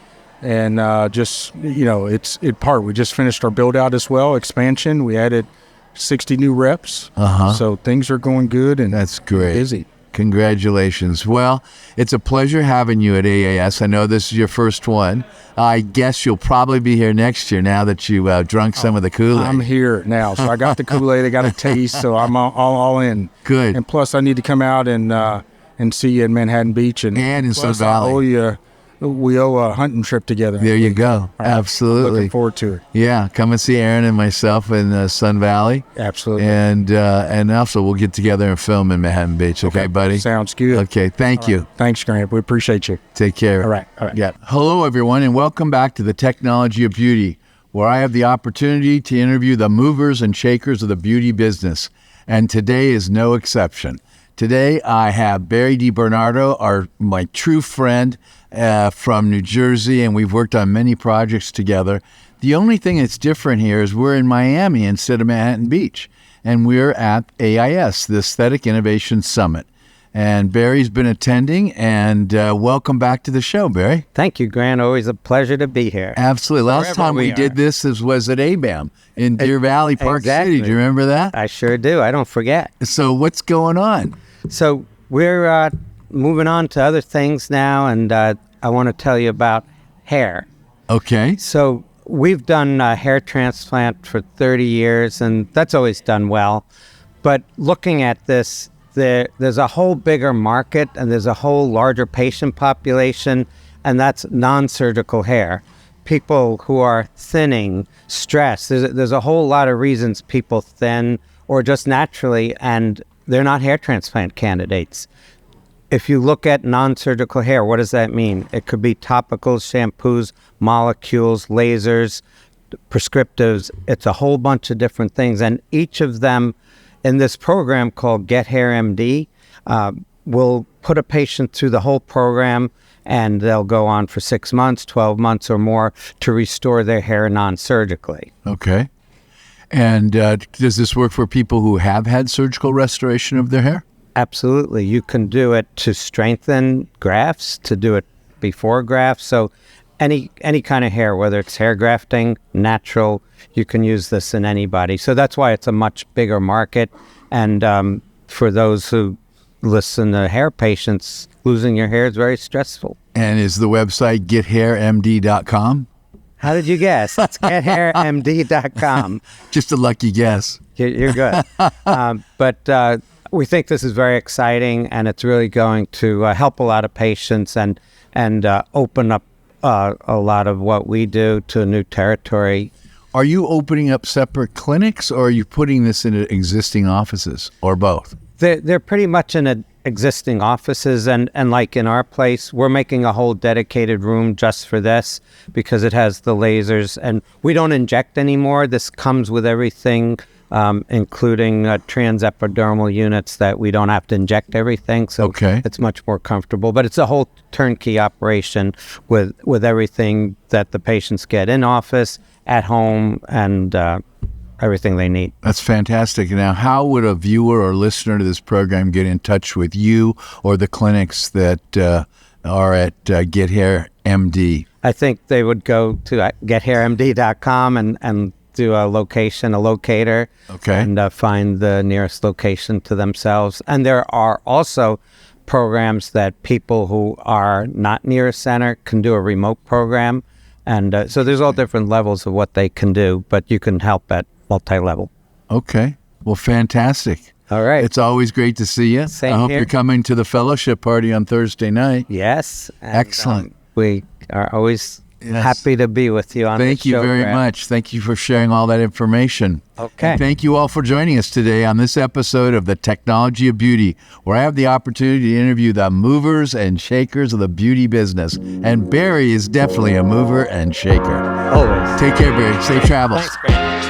and just, it's part. We just finished our build out as well, expansion. We added 60 new reps. So things are going good, and that's great. Busy. Congratulations. Well, it's a pleasure having you at AIS. I know this is your first one. I guess you'll probably be here next year now that you drunk some of the Kool-Aid. I'm here now. So I got the Kool-Aid. I got a taste, so I'm all in. Good. And plus, I need to come out and see you in Manhattan Beach. And in Sun Valley. We owe a hunting trip together. There you go. Right. Absolutely. Looking forward to it. Yeah, come and see Aaron and myself in Sun Valley. Absolutely. And also we'll get together and film in Manhattan Beach. Okay, buddy? Sounds good. Okay, thank you. Thanks, Grant. We appreciate you. Take care. All right. Yeah. Hello, everyone, and welcome back to the Technology of Beauty, where I have the opportunity to interview the movers and shakers of the beauty business. And today is no exception. Today I have Barry DiBernardo, my true friend from New Jersey, and we've worked on many projects together. The only thing that's different here is we're in Miami instead of Manhattan Beach, and we're at AIS, the Aesthetic Innovation Summit. And Barry's been attending, and welcome back to the show, Barry. Thank you, Grant. Always a pleasure to be here. Absolutely. Last time we did this was at ABAM in Deer Valley, Park City. Do you remember that? I sure do. I don't forget. So what's going on? So we're moving on to other things now, and I want to tell you about hair. Okay. So we've done hair transplant for 30 years, and that's always done well. But looking at this, there's a whole bigger market, and there's a whole larger patient population, and that's non-surgical hair. People who are thinning, stress. There's a whole lot of reasons people thin or just naturally, and they're not hair transplant candidates. If you look at non-surgical hair, what does that mean? It could be topicals, shampoos, molecules, lasers, prescriptives. It's a whole bunch of different things, and each of them in this program called GetHairMD, we'll put a patient through the whole program, and they'll go on for 6 months, 12 months or more to restore their hair non-surgically. Okay. And does this work for people who have had surgical restoration of their hair? Absolutely. You can do it to strengthen grafts, to do it before grafts. So any kind of hair, whether it's hair grafting, natural, you can use this in anybody. So that's why it's a much bigger market. And for those who listen to hair patients, losing your hair is very stressful. And is the website GetHairMD.com? How did you guess? It's GetHairMD.com. Just a lucky guess. You're good. But we think this is very exciting, and it's really going to help a lot of patients and open up a lot of what we do to a new territory. Are you opening up separate clinics, or are you putting this in existing offices, or both? They're pretty much in existing offices, and like in our place, we're making a whole dedicated room just for this because it has the lasers, and we don't inject anymore. This comes with everything, including transepidermal units that we don't have to inject everything, so it's much more comfortable. But it's a whole turnkey operation with everything that the patients get in office, at home, and everything they need. That's fantastic. Now, how would a viewer or listener to this program get in touch with you or the clinics that are at GetHairMD? I think they would go to GetHairMD.com and do a locator, and find the nearest location to themselves. And there are also programs that people who are not near a center can do a remote program. And so there's all different levels of what they can do, but you can help at multi-level. Okay. Well, fantastic. All right. It's always great to see you. Same I hope here. you're coming to the fellowship party on Thursday night. Yes. And, excellent. We are always happy to be with you on the show. Thank you very much. Thank you for sharing all that information. Okay. And thank you all for joining us today on this episode of The Technology of Beauty, where I have the opportunity to interview the movers and shakers of the beauty business. And Barry is definitely a mover and shaker. Always. Take care, Barry. Safe travels. Thanks, Barry.